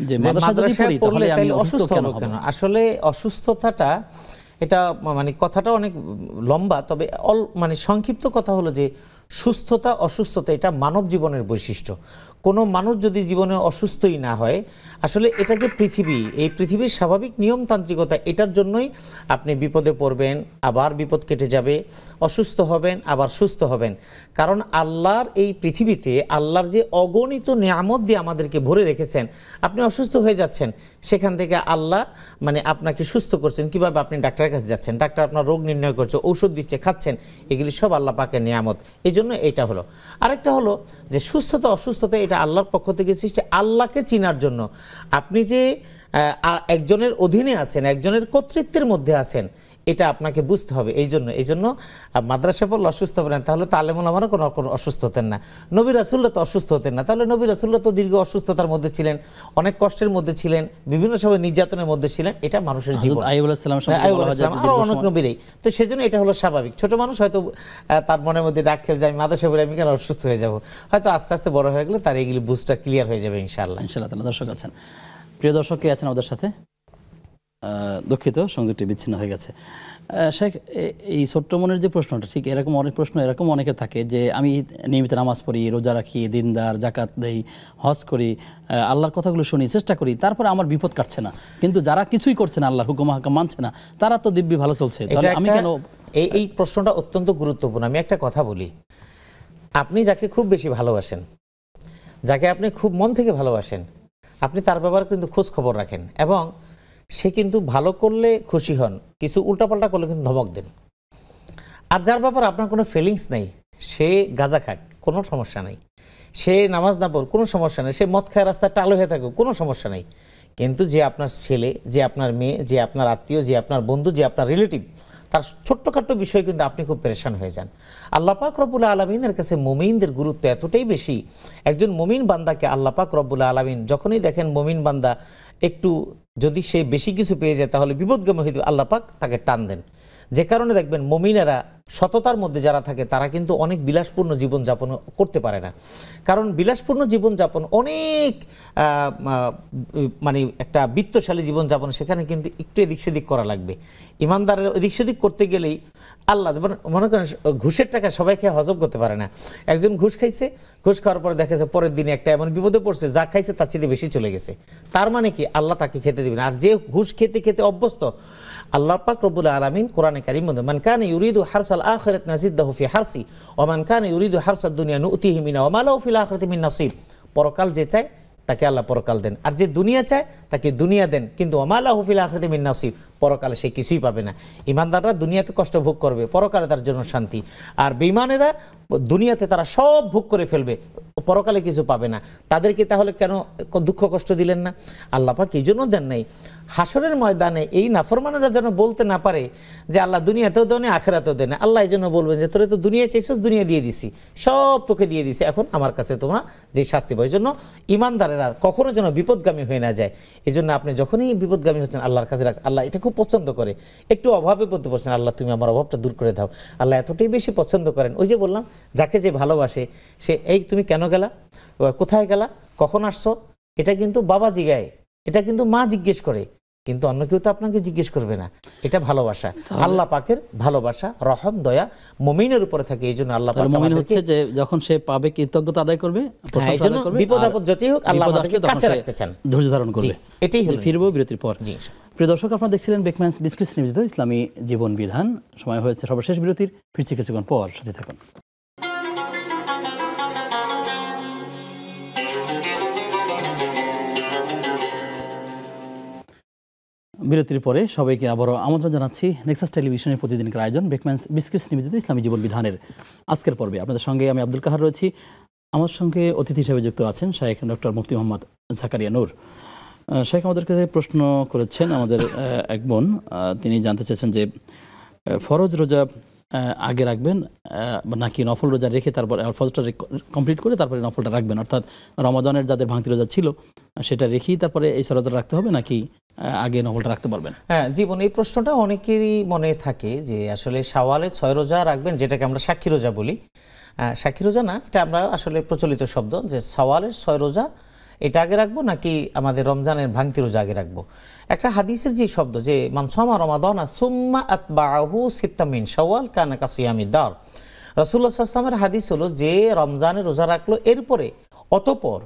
যে মাদ্রাসায় পড়লে আমি অসুস্থ কেন হব? আসলে অসুস্থতাটা এটা মানে কথাটা অনেক লম্বা, তবে মানে সংক্ষিপ্ত কথা হলো যে সুস্থতা অসুস্থতা এটা মানব জীবনের বৈশিষ্ট্য। কোনো মানুষ যদি জীবনে অসুস্থই না হয়, আসলে এটা যে পৃথিবী, এই পৃথিবীর স্বাভাবিক নিয়মতান্ত্রিকতা, এটার জন্যই আপনি বিপদে পড়বেন, আবার বিপদ কেটে যাবে, অসুস্থ হবেন, আবার সুস্থ হবেন। কারণ আল্লাহর এই পৃথিবীতে আল্লাহর যে অগণিত নিয়ামত দিয়ে আমাদেরকে ভরে রেখেছেন, আপনি অসুস্থ হয়ে যাচ্ছেন, সেখান থেকে আল্লাহ মানে আপনাকে সুস্থ করছেন। কিভাবে? আপনি ডাক্তারের কাছে যাচ্ছেন, ডাক্তার আপনার রোগ নির্ণয় করছে, ঔষধ দিচ্ছে, খাচ্ছেন, এগুলি সব আল্লাহ পাকের নিয়ামত। এই জন্য এইটা হলো। আরেকটা হলো যে সুস্থতা অসুস্থতা এটা আল্লাহর পক্ষ থেকে সৃষ্টি। আল্লাহকে চিনার জন্য আপনি যে একজনের অধীনে আছেন, একজনের কর্তৃত্বের মধ্যে আছেন, এটা আপনাকে বুঝতে হবে। এই জন্য মাদ্রাসা পড়লে অসুস্থ হবেন না, তাহলে তো আলেমুল আমারও কোনো অসুস্থ হতেন না। নবী রাসূলও তো অসুস্থ হতেন না, তাহলে নবী রাসূলও তো দীর্ঘ অসুস্থতার মধ্যে ছিলেন, অনেক কষ্টের মধ্যে ছিলেন, বিভিন্ন সময় নির্যাতনের মধ্যে ছিলেন। এটা মানুষের জীবন, আরো অনেক নবীরই। তো সেজন্য এটা হলো স্বাভাবিক। ছোট মানুষ হয়তো তার মনের মধ্যে ডাক খেয়ে যায়, মাদ্রাসা পড়ে আমি কেন অসুস্থ হয়ে যাব, হয়তো আস্তে আস্তে বড় হয়ে গেলে তার এগুলি বুঝটা ক্লিয়ার হয়ে যাবে ইনশাআল্লাহ। দর্শক আছেন, প্রিয় দর্শক কে আছেন আমাদের সাথে? দুঃখিত, সংযোগটি বিচ্ছিন্ন হয়ে গেছে। শেখ, এই ছোট্ট মনের যে প্রশ্নটা, ঠিক এরকম অনেক প্রশ্ন এরকম অনেকের থাকে যে আমি নিয়মিত নামাজ পড়ি, রোজা রাখি, দিনদার, জাকাত দেই, হজ করি, আল্লাহর কথাগুলো শুনি, চেষ্টা করি, তারপরে আমার বিপদ কাটছে না, কিন্তু যারা কিছুই করছে না, আল্লাহর হুকুম হাকাম মানছে না, তারা তো দিব্যি ভালো চলছে, তাহলে আমি কেন? এই প্রশ্নটা অত্যন্ত গুরুত্বপূর্ণ। আমি একটা কথা বলি, আপনি যাকে খুব বেশি ভালোবাসেন, যাকে আপনি খুব মন থেকে ভালোবাসেন, আপনি তার ব্যাপারে কিন্তু খোঁজ খবর রাখেন, এবং সে কিন্তু ভালো করলে খুশি হন, কিছু উল্টাপাল্টা করলে কিন্তু ধমক দেন। আর যার ব্যাপারে আপনার কোনো ফিলিংস নেই, সে গাঁজা খাক, কোনো সমস্যা নেই, সে নামাজ না পড়, কোনো সমস্যা নেই, সে মদ খায় রাস্তায় টালো হয়ে থাকুক, কোনো সমস্যা নেই। কিন্তু যে আপনার ছেলে, যে আপনার মেয়ে, যে আপনার আত্মীয়, যে আপনার বন্ধু, যে আপনার রিলেটিভ, তার ছোট্টখাট্ট বিষয়ে কিন্তু আপনি খুব পেরেশান হয়ে যান। আল্লাহ পাক রব্বুল আলামিনের কাছে মুমিনদের গুরুত্ব এতটাই বেশি, একজন মুমিন বান্দাকে আল্লাহ পাক রব্বুল আলামিন যখনই দেখেন মুমিন বান্দা একটু যদি সে বেশি কিছু পেয়ে যায়, তাহলে বিপদগামী হইতে আল্লাহ পাক তাকে টান দেন। যে কারণে দেখবেন মুমিনেরা সততার মধ্যে যারা থাকে, তারা কিন্তু অনেক বিলাসপূর্ণ জীবনযাপন করতে পারে না। কারণ বিলাসপূর্ণ জীবনযাপন অনেক মানে একটা বিত্তশালী জীবনযাপন, সেখানে কিন্তু একটু এদিক সেদিক করা লাগবে। ইমানদারের এদিক সেদিক করতে গেলেই আল্লাহ, মনে করেন ঘুষের টাকা সবাই খেয়ে হজম করতে পারে না। একজন ঘুষ খাইছে, ঘুষ খাওয়ার পরে দেখা যায় পরের দিনে একটা এমন বিপদে পড়ছে, যা খাইছে তার চেয়ে বেশি চলে গেছে। তার মানে কি? আল্লাহ তাকে খেতে দিবেন। আর যে ঘুষ খেতে খেতে অভ্যস্ত, আল্লাহ পাক রব্বুল আলামিন কোরআনে কারীম মধ্যে মান কানা ইউরিদু হারসাল আখিরাত নাজিদাহু ফি হারসি ওয়া মান কানা ইউরিদু হারসাদ দুনিয়া নুতিহি মিনা ওয়া মা লাহু ফিল আখিরাতি মিন নাসিব। পরকাল যে চায় তাকে আল্লাহ পরকাল দেন, আর যে দুনিয়া চায় তাকে দুনিয়া দেন, কিন্তু ওয়া মা লাহু ফিল আখিরাতি মিন নাসিব, পরকালে সে কিছুই পাবে না। ইমানদাররা দুনিয়াতে কষ্ট ভোগ করবে, পরকালে তার জন্য শান্তি। আর বেঈমানেরা দুনিয়াতে তারা সব ভোগ করে ফেলবে, পরকালে কিছু পাবে না। তাদেরকে তাহলে কেন দুঃখ কষ্ট দিলেন না? আল্লাহ পাক এই জন্য দেন নাই। হাসরের ময়দানে এই নাফরমানেরা যেন বলতে না পারে যে আল্লাহ দুনিয়াতেও দেন, আখিরাতেও দেন। আল্লাহ এই জন্য বলবেন যে তোরে তো দুনিয়া চাইছিস, দুনিয়া দিয়ে দিছি, সব তোকে দিয়ে দিছি, এখন আমার কাছে তোমরা যে শাস্তি পাও। এই জন্য ইমানদারেরা কখনো যেন বিপদগামী হয়ে না যায়। এই জন্য আপনি যখনই বিপদগামী হচ্ছেন, আল্লাহর কাছে রাখছেন, আল্লাহ এটা খুব পছন্দ করে। একটু অভাবে পড়তে পারছেন, আল্লাহ তুমি আমার অভাবটা দূর করে দাও। আল্লাহ এতটাই বেশি পছন্দ করেন। ওই যে বললাম, যাকে যে ভালোবাসে সে, এই তুমি কেন গেলা, কোথায় গেলা, কখন আসছো, এটা কিন্তু বাবা জিগায়, এটা কিন্তু মা জিজ্ঞেস করে, কিন্তু অন্য কেউ তো আপনাকে জিজ্ঞেস করবে না। এটা ভালোবাসা, আল্লাহ পাকের ভালোবাসা, রহম, দয়া মুমিনের উপরে থাকে। এই জন্য আল্লাহ পাক মুমিন হচ্ছে যে যখন সে পাবে কৃতজ্ঞতা আদায় করবে, প্রশংসা আদায় করবে, বিপদ আপদ যতই হোক আল্লাহ আমাদেরকে কাছে রাখতে চান, ধৈর্য ধারণ করবে। এটাই হলো। ফিরবো বিরতির পর। জি, প্রিয় দর্শক, আপনারা দেখছিলেন বেকম্যানস বিস্কিটস নিবেদিত ইসলামী জীবন বিধান। সময় হয়েছে সর্বশেষ বিরতির, ফিরছি কিছুক্ষণ পর, সাথে থাকুন। বিরতির পরে সবাইকে আবারও আমন্ত্রণ জানাচ্ছি নেক্সাস টেলিভিশনের প্রতিদিনকার আয়োজন বেকম্যানস বিস্কিটস নিবেদিত ইসলামী জীবন বিধানের আজকের পর্বে। আপনাদের সঙ্গে আমি আব্দুল কাহার রয়েছি। আমার সঙ্গে অতিথি হিসেবে যুক্ত আছেন শাইখ ডক্টর মুফতি মোহাম্মদ জাকারিয়া নূর। শাইখ আমাদেরকে প্রশ্ন করেছেন আমাদের এক বোন, তিনি জানতে চেয়েছেন যে ফরজ রোজা আগে রাখবেন নাকি নফল রোজা রেখে তারপরে ফরজটা কমপ্লিট করে তারপরে নফলটা রাখবেন, অর্থাৎ রমাদানের যাদের ভাঙতি রোজা ছিল সেটা রেখেই তারপরে এই রোজা রাখতে হবে নাকি আগে নফলটা রাখতে পারবেন? হ্যাঁ জীবন, এই প্রশ্নটা অনেকেরই মনে থাকে যে আসলে শাওয়ালে 6 রোজা রাখবেন, যেটাকে আমরা সাক্ষী রোজা বলি। সাক্ষী রোজা না, এটা আমরা আসলে প্রচলিত শব্দ, যে শাওয়ালের 6 রোজা এটা আগে রাখবো নাকি আমাদের রমজানের ভাঙতি রোজা আগে রাখবো। একটা হাদিসের যে শব্দ, যে মান সামা রমাদানা সুম্মা আতবাহু সিত্তা মিন শাওয়াল কানা কাসিয়ামিদ দার, রাসূলুল্লাহ সাল্লাল্লাহু আলাইহি ওয়াসাল্লামের হাদিস হলো যে রমজানের রোজা রাখলো, এরপরে অতঃপর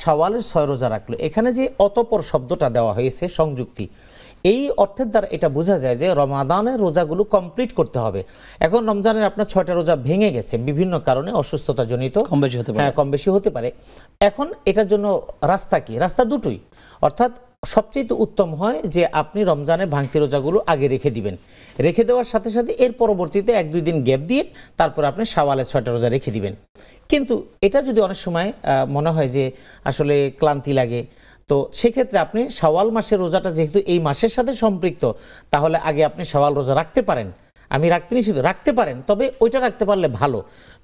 শাওয়ালের 6 রোজা রাখলো, এখানে যে অতঃপর শব্দটা দেওয়া হয়েছে সংযুক্তি, এই অর্থের দ্বারা এটা বোঝা যায় যে রমাদানের রোজাগুলো কমপ্লিট করতে হবে। এখন রমজানের আপনার 6টা রোজা ভেঙে গেছে বিভিন্ন কারণে, অসুস্থতা জনিত, কম বেশি হতে পারে। এখন এটার জন্য রাস্তা কি? রাস্তা দুটোই, অর্থাৎ সবচেয়ে উত্তম হয় যে আপনি রমজানের ভাঙতি রোজাগুলো আগে রেখে দিবেন, রেখে দেওয়ার সাথে সাথে এর পরবর্তীতে 1-2 দিন গ্যাপ দিয়ে তারপর আপনি শাওয়ালের 6টা রোজা রেখে দিবেন। কিন্তু এটা যদি অনেক সময় মনে হয় যে আসলে ক্লান্তি লাগে, তো সেক্ষেত্রে আপনি শাওয়াল মাসের রোজাটা যেহেতু এই মাসের সাথে সম্পৃক্ত, তাহলে আগে আপনি শাওয়াল রোজা রাখতে পারেন, আমি রাখতে নিষিদ্ধ, রাখতে পারেন, তবে ওইটা রাখতে পারলে ভালো।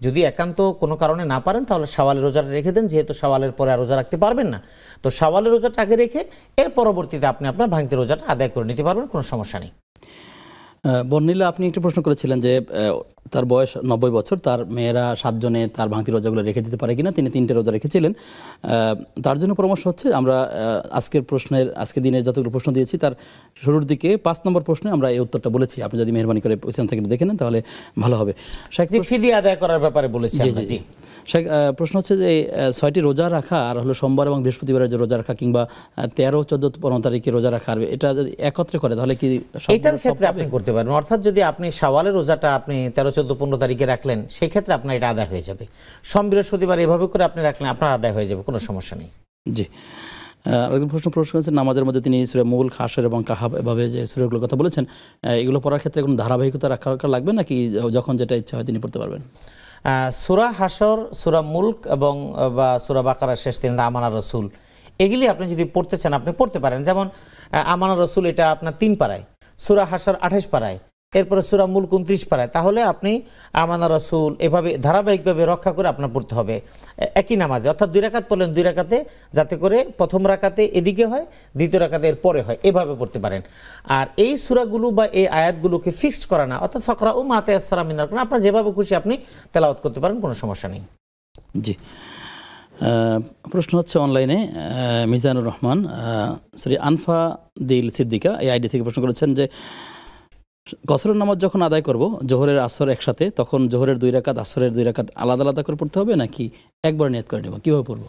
যদি একান্ত কোনো কারণে না পারেন তাহলে শাওয়ালের রোজাটা রেখে দেন, যেহেতু শাওয়ালের পরে আর রোজা রাখতে পারবেন না, তো শাওয়ালের রোজাটা আগে রেখে এর পরবর্তীতে আপনি আপনার ভাঙতি রোজাটা আদায় করে নিতে পারবেন, কোনো সমস্যা নেই। বর্ণিলা, আপনি একটু প্রশ্ন করেছিলেন যে তার বয়স 90 বছর, তার মেয়েরা 7 জনে তার ভাঙতি রোজাগুলো রেখে দিতে পারে কিনা। তিনি 3টে রোজা রেখেছিলেন। তার জন্য পরামর্শ হচ্ছে, আমরা আজকের দিনের যতগুলো প্রশ্ন দিয়েছি তার শুরুর দিকে 5 নম্বর প্রশ্নে আমরা এই উত্তরটা বলেছি। আপনি যদি মেহরবানি করে ওইখান থেকে দেখে নেন তাহলে ভালো হবে। ফিদিয়া আদায় করার ব্যাপারে বলেছি। জি, প্রশ্ন হচ্ছে যে 6টি রোজা রাখা আর হলো সোমবার এবং বৃহস্পতিবারের যে রোজা রাখা, কিংবা 13, 14, 15 তারিখে রোজা রাখা, এটা যদি একত্রে করে তাহলে কি? এটার ক্ষেত্রে আপনি করতে পারবেন, অর্থাৎ যদি আপনি শাওয়ালের রোজাটা আপনি 13, 14, 15 তারিখে রাখলেন, সেই ক্ষেত্রে আপনার এটা আদায় হয়ে যাবে। সোম বৃহস্পতিবার এভাবে করে আপনি রাখলেন, আপনার আদায় হয়ে যাবে, কোনো সমস্যা নেই। জি, আরেকজন প্রশ্ন করেছেন, নামাজের মধ্যে তিনি সূরা মুলক, হাশর এবং কাহাব এভাবে যে সূরাগুলোর কথা বলেছেন, এগুলো পড়ার ক্ষেত্রে কোনো ধারাবাহিকতা রাখা লাগবে নাকি যখন যেটা ইচ্ছা হয় তিনি পড়তে পারবেন? সূরা হাশর, সূরা মুলক এবং বা সূরা বাকারার শেষ 3 আমানা রসুল, এগুলি আপনি যদি পড়তে চান আপনি পড়তে পারেন। যেমন আমানা রসুল এটা আপনার 3 পারায়, সূরা হাশর 28 পারায়, এরপরে সূরা মুলক 29 পারায়, তাহলে আপনি আমানা রসুল এভাবে ধারাবাহিকভাবে রক্ষা করে আপনার পড়তে হবে একই নামাজে। অর্থাৎ 2 রাকাত পড়লেন 2 রাকাতে, যাতে করে প্রথম রাকাতে এদিকে হয়, দ্বিতীয় রাকাতে এর পরে হয়, এভাবে পড়তে পারেন। আর এই সূরাগুলো বা এই আয়াতগুলোকে ফিক্সড করা না, অর্থাৎ ফাকরাউ মা তায়াসসারা মিনাল কুরআন, আপনার যেভাবে খুশি আপনি তেলাওয়াত করতে পারেন, কোনো সমস্যা নেই। জি, প্রশ্ন হচ্ছে অনলাইনে, মিজানুর রহমান আনফা দিল সিদ্দিকা এই আইডি থেকে প্রশ্ন করেছেন যে কসরের নামাজ যখন আদায় করব, জোহরের আসর একসাথে, তখন জোহরের 2 রাকাত, আসরের 2 রাকাত আলাদা আলাদা করে পড়তে হবে নাকি একবার নিয়ত করে নেব? কীভাবে পড়ব?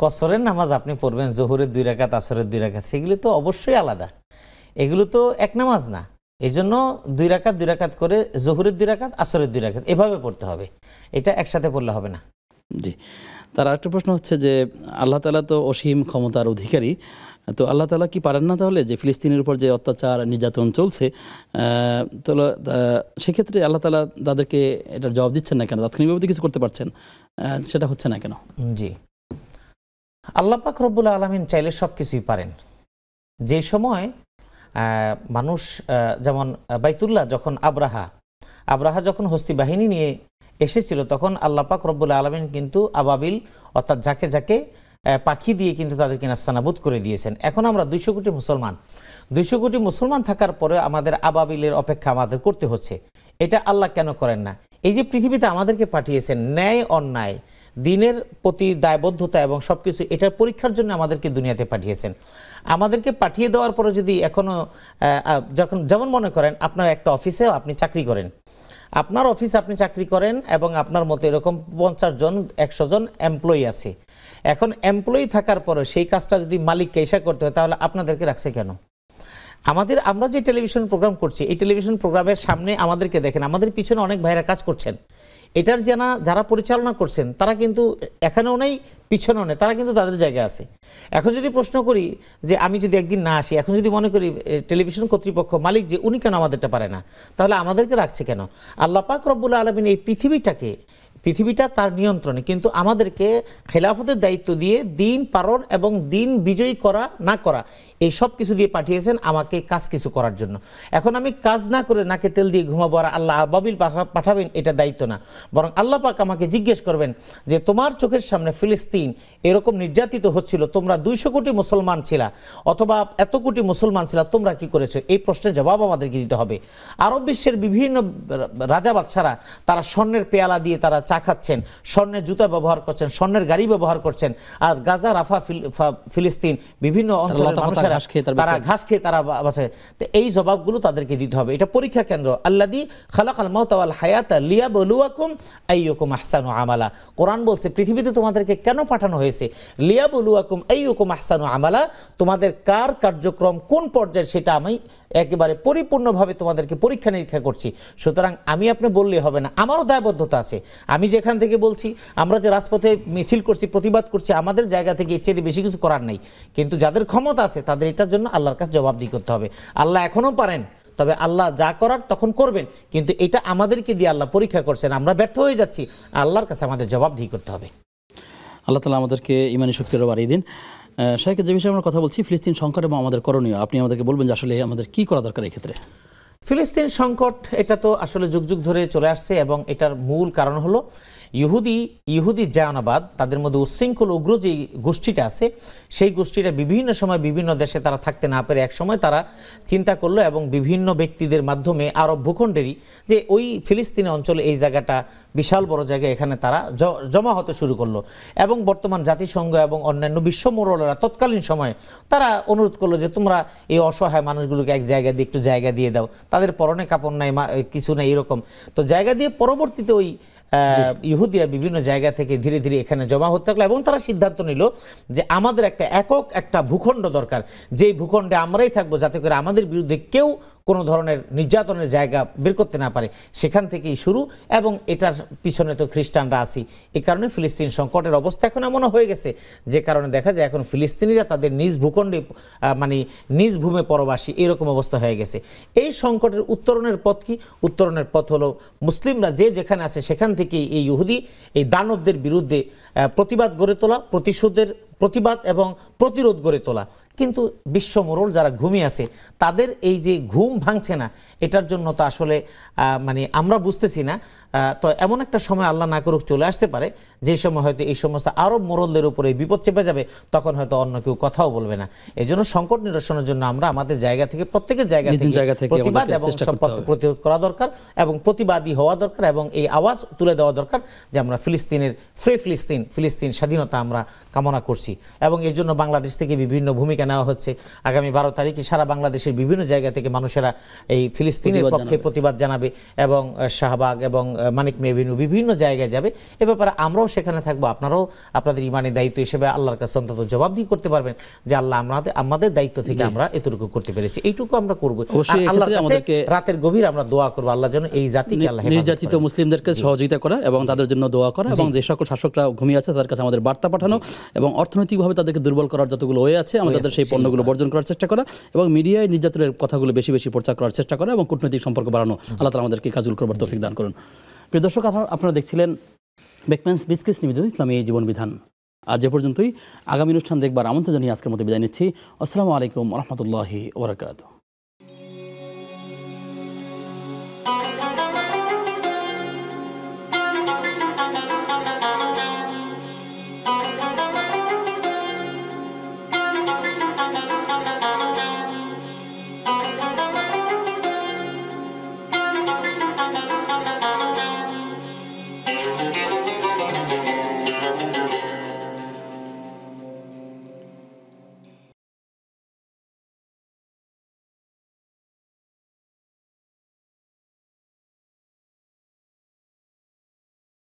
কসরের নামাজ আপনি পড়বেন জোহরের 2 রাকাত, আসরের 2 রাকাত, সেগুলো তো অবশ্যই আলাদা, এগুলো তো এক নামাজ না। এই জন্য 2 রাকাত 2 রাকাত করে জোহরের 2 রাকাত, আসরের 2 রাকাত এভাবে পড়তে হবে, এটা একসাথে পড়লে হবে না। জি, তার আরেকটা প্রশ্ন হচ্ছে যে আল্লাহ তাআলা তো অসীম ক্ষমতার অধিকারী, তো আল্লাহ তাআলা কি পারেন না তাহলে যে ফিলিস্তিনের উপর যে অত্যাচার নির্যাতন চলছে, তো সেক্ষেত্রে আল্লাহ তাআলা তাদেরকে এটার জবাব দিচ্ছেন না কেন? তাৎক্ষণিকভাবে কিছু করতে পারছেন, সেটা হচ্ছে না কেন? জি, আল্লাহ পাক রব্বুল আলামিন চাইলে সব কিছুই পারেন। যে সময় মানুষ যেমন বাইতুল্লাহ, যখন আব্রাহা যখন হস্তি বাহিনী নিয়ে এসেছিল, তখন আল্লাহ পাক রব্বুল আলামিন কিন্তু আবাবিল অর্থাৎ যাকে যাকে পাখি দিয়ে কিন্তু তাদেরকে নাস্তানাবুদ করে দিয়েছেন। এখন আমরা 200 কোটি মুসলমান থাকার পরে আমাদের আবাবিলের অপেক্ষা আমাদের করতে হচ্ছে। এটা আল্লাহ কেন করেন না? এই যে পৃথিবীতে আমাদেরকে পাঠিয়েছেন, ন্যায় অন্যায়, দিনের প্রতি দায়বদ্ধতা এবং সব কিছু, এটার পরীক্ষার জন্য আমাদেরকে দুনিয়াতে পাঠিয়েছেন। আমাদেরকে পাঠিয়ে দেওয়ার পরে যদি এখনও যেমন মনে করেন আপনার একটা অফিসে আপনি চাকরি করেন, আপনার অফিসে আপনি চাকরি করেন এবং আপনার মতো এরকম 50 জন 100 জন এমপ্লয়ি আছে। এখন এমপ্লয়ি থাকার পরে সেই কাজটা যদি মালিককে এসে করতে হয়, তাহলে আপনাদেরকে রাখছে কেন? আমরা যে টেলিভিশন প্রোগ্রাম করছি, এই টেলিভিশন প্রোগ্রামের সামনে আমাদেরকে দেখেন, আমাদের পিছনে অনেক ভাইরা কাজ করছেন, এটার যারা পরিচালনা করছেন তারা কিন্তু এখানেও নেই, পিছনেও নেই, তারা কিন্তু তাদের জায়গায় আছে। এখন যদি প্রশ্ন করি যে আমি যদি একদিন না আসি, এখন যদি মনে করি টেলিভিশন কর্তৃপক্ষ মালিক যে উনি কেন আমাদেরটা পারে না, তাহলে আমাদেরকে রাখছে কেন? আল্লাহ পাক রব্বুল আলামিন এই পৃথিবীটা তার নিয়ন্ত্রণে, কিন্তু আমাদেরকে খেলাফতের দায়িত্ব দিয়ে দিন পালন এবং দিন বিজয়ী করা না করা এই সব কিছু দিয়ে পাঠিয়েছেন আমাকে কাজ কিছু করার জন্য। এখন আমি কাজ না করে নাকে তেল দিয়ে ঘুমাবো আর আল্লাহ আবাবিল পাঠাবেন, এটা দায়িত্ব না, বরং আল্লাহ পাক আমাকে জিজ্ঞেস করবেন যে তোমার চোখের সামনে ফিলিস্তিন এরকম নির্যাতিত হচ্ছিল, তোমরা 200 কোটি মুসলমান ছিলা অথবা এত কোটি মুসলমান ছিলা, তোমরা কি করেছো? এই প্রশ্নের জবাব আমাদেরকে দিতে হবে। আরব বিশ্বের বিভিন্ন রাজা বাদশারা তারা স্বর্ণের পেয়ালা দিয়ে তারা চা খাচ্ছেন, স্বর্ণের জুতা ব্যবহার করছেন, স্বর্ণের গাড়ি ব্যবহার করছেন, আর গাজা, রাফা, ফিলিস্তিন বিভিন্ন অঞ্চলের মানুষেরা তারা ঘাস খেয়ে তারা বাঁচে। তো এই জবাবগুলো তাদেরকে দিতে হবে। এটা পরীক্ষা কেন্দ্র। আল্লাযী খালাকাল মাউতা ওয়াল হায়াতা লিয়াবলুয়াকুম আইয়ুকুম আহসানু আমালা। কোরআন বলছে পৃথিবীতে তোমাদেরকে কেন পাঠানো হয়েছে? লিয়াবলুয়াকুম আইয়ুকুম আহসানু আমালা, তোমাদের কার কার্যক্রম কোন পর্যায়ে সেটা আমি একেবারে পরিপূর্ণভাবে তোমাদেরকে পরীক্ষা নিরীক্ষা করছি। সুতরাং আমি আপনি বললে হবে না, আমারও দায়বদ্ধতা আছে। আমি যেখান থেকে বলছি, আমরা যে রাজপথে মিছিল করছি, প্রতিবাদ করছি, আমাদের জায়গা থেকে ইচ্ছে দিয়ে বেশি কিছু করার নেই, কিন্তু যাদের ক্ষমতা আছে তাদের এটার জন্য আল্লাহর কাছে জবাবদিহি করতে হবে। আল্লাহ এখনও পারেন, তবে আল্লাহ যা করার তখন করবেন, কিন্তু এটা আমাদেরকে দিয়ে আল্লাহ পরীক্ষা করছেন, আমরা ব্যর্থ হয়ে যাচ্ছি, আল্লাহর কাছে আমাদের জবাবদিহি করতে হবে। আল্লাহ তাআলা আমাদেরকে ইমানি শক্তিরও বাড়িয়ে দিন। শাইখ, যে বিষয়ে আমরা কথা বলছি ফিলিস্তিন সংকট এবং আমাদের করণীয়, আপনি আমাদেরকে বলবেন যে আসলে আমাদের কি করা দরকার এই ক্ষেত্রে? ফিলিস্তিন সংকট এটা তো আসলে যুগ যুগ ধরে চলে আসছে, এবং এটার মূল কারণ হলো ইহুদি জায়নাবাদ। তাদের মধ্যে উচ্ছৃঙ্খল উগ্র যে গোষ্ঠীটা আছে, সেই গোষ্ঠীটা বিভিন্ন সময় বিভিন্ন দেশে তারা থাকতে না পেরে এক সময় তারা চিন্তা করলো এবং বিভিন্ন ব্যক্তিদের মাধ্যমে আরব ভূখণ্ডেরই যে ওই ফিলিস্তিনি অঞ্চলে এই জায়গাটা বিশাল বড় জায়গা, এখানে তারা জমা হতে শুরু করলো। এবং বর্তমান জাতিসংঘ এবং অন্যান্য বিশ্ব মোড়লেরা তৎকালীন সময়ে তারা অনুরোধ করলো যে তোমরা এই অসহায় মানুষগুলোকে এক জায়গা দিয়ে একটু জায়গা দিয়ে দাও, তাদের পরনে কাপড় নাই, কিছু নেই, এরকম। তো জায়গা দিয়ে পরবর্তীতে ওই ইহুদিরা বিভিন্ন জায়গা থেকে ধীরে ধীরে এখানে জমা হতে থাকলো, এবং তারা সিদ্ধান্ত নিল যে আমাদের একটা ভূখণ্ড দরকার, যেই ভূখণ্ডে আমরাই থাকবো, যাতে করে আমাদের বিরুদ্ধে কেউ কোনো ধরনের নির্যাতনের জায়গা বের করতে না পারে। সেখান থেকেই শুরু, এবং এটার পিছনে তো খ্রিস্টানরা আসি। এই কারণে ফিলিস্তিন সংকটের অবস্থা এখন এমন হয়ে গেছে, যে কারণে দেখা যায় এখন ফিলিস্তিনিরা তাদের নিজ ভূখণ্ডে মানে নিজ ভূমে পরবাসী, এরকম অবস্থা হয়ে গেছে। এই সংকটের উত্তরণের পথ কি? উত্তরণের পথ হলো মুসলিমরা যে যেখানে আছে সেখান থেকে এই ইহুদি এই দানবদের বিরুদ্ধে প্রতিবাদ গড়ে তোলা, প্রতিবাদ এবং প্রতিরোধ গড়ে তোলা। কিন্তু বিশ্ব মোড়ল যারা ঘুমিয়ে আছে, তাদের এই যে ঘুম ভাঙছে না, এটার জন্য তো আসলে মানে আমরা বুঝতেছি না। তো এমন একটা সময় আল্লাহ না করুক চলে আসতে পারে, যে সময় হয়তো এই সমস্ত আরব মোড়লদের উপরে বিপদ চেপে যাবে, তখন হয়তো অন্য কেউ কথাও বলবে না। এই জন্য সংকট নিরসনের জন্য আমরা আমাদের জায়গা থেকে, প্রত্যেকের জায়গা থেকে প্রতিবাদ এবং প্রতিরোধ করা দরকার, এবং প্রতিবাদী হওয়া দরকার, এবং এই আওয়াজ তুলে দেওয়া দরকার যে আমরা ফিলিস্তিনের ফিলিস্তিন স্বাধীনতা আমরা কামনা করছি। এবং এর জন্য বাংলাদেশ থেকে বিভিন্ন ভূমিকা নেওয়া হচ্ছে। আগামী 12 তারিখে সারা বাংলাদেশের বিভিন্ন জায়গা থেকে মানুষেরা এই ফিলিস্তিনের পক্ষে প্রতিবাদ জানাবে, এবং শাহবাগ এবং মানিক মেভিনিউ বিভিন্ন জায়গায় যাবে। এ ব্যাপারে আমরাও সেখানে থাকবো। আপনারাও আপনাদের ইমানি দায়িত্ব হিসেবে আল্লাহর কাছে অন্তত জবাবদিহি করতে পারবেন যে আল্লাহ আমাদের দায়িত্ব থেকে আমরা এতটুকু করতে পেরেছি, এইটুকু আমরা করবো। আল্লাহর কাছে রাতের গভীর আমরা দোয়া করবো, আল্লাহ যেন এই জাতিকে, আল্লাহ নির্যাতিত মুসলিমদেরকে সহযোগিতা করা এবং তাদের জন্য দোয়া করা, এবং যে সকল শাসকরা ঘুমিয়ে আছে তাদের কাছে আমাদের বার্তা পাঠানো, এবং অর্থনৈতিকভাবে তাদেরকে দুর্বল করার যতগুলো ওয়ে আছে আমাদের সেই পণ্যগুলো বর্জন করার চেষ্টা করা, এবং মিডিয়ায় নির্যাতনের কথাগুলো বেশি বেশি প্রচার করার চেষ্টা করা, এবং কূটনৈতিক সম্পর্ক বাড়ানো। আল্লাহ তাআলা আমাদেরকে কাজগুলো করবার তৌফিক দান করুন। প্রিয় দর্শক, আপনারা দেখছিলেন বেকম্যানস বিস্কিটস নিবেদিত ইসলামী জীবন বিধান। আজ যে পর্যন্তই। আগামী অনুষ্ঠান দেখবার আমন্ত্রণ জানিয়ে আজকের মতো বিদায় নিচ্ছি। আসসালামু আলাইকুম ওয়া রাহমাতুল্লাহি ওয়া বারাকাতুহু।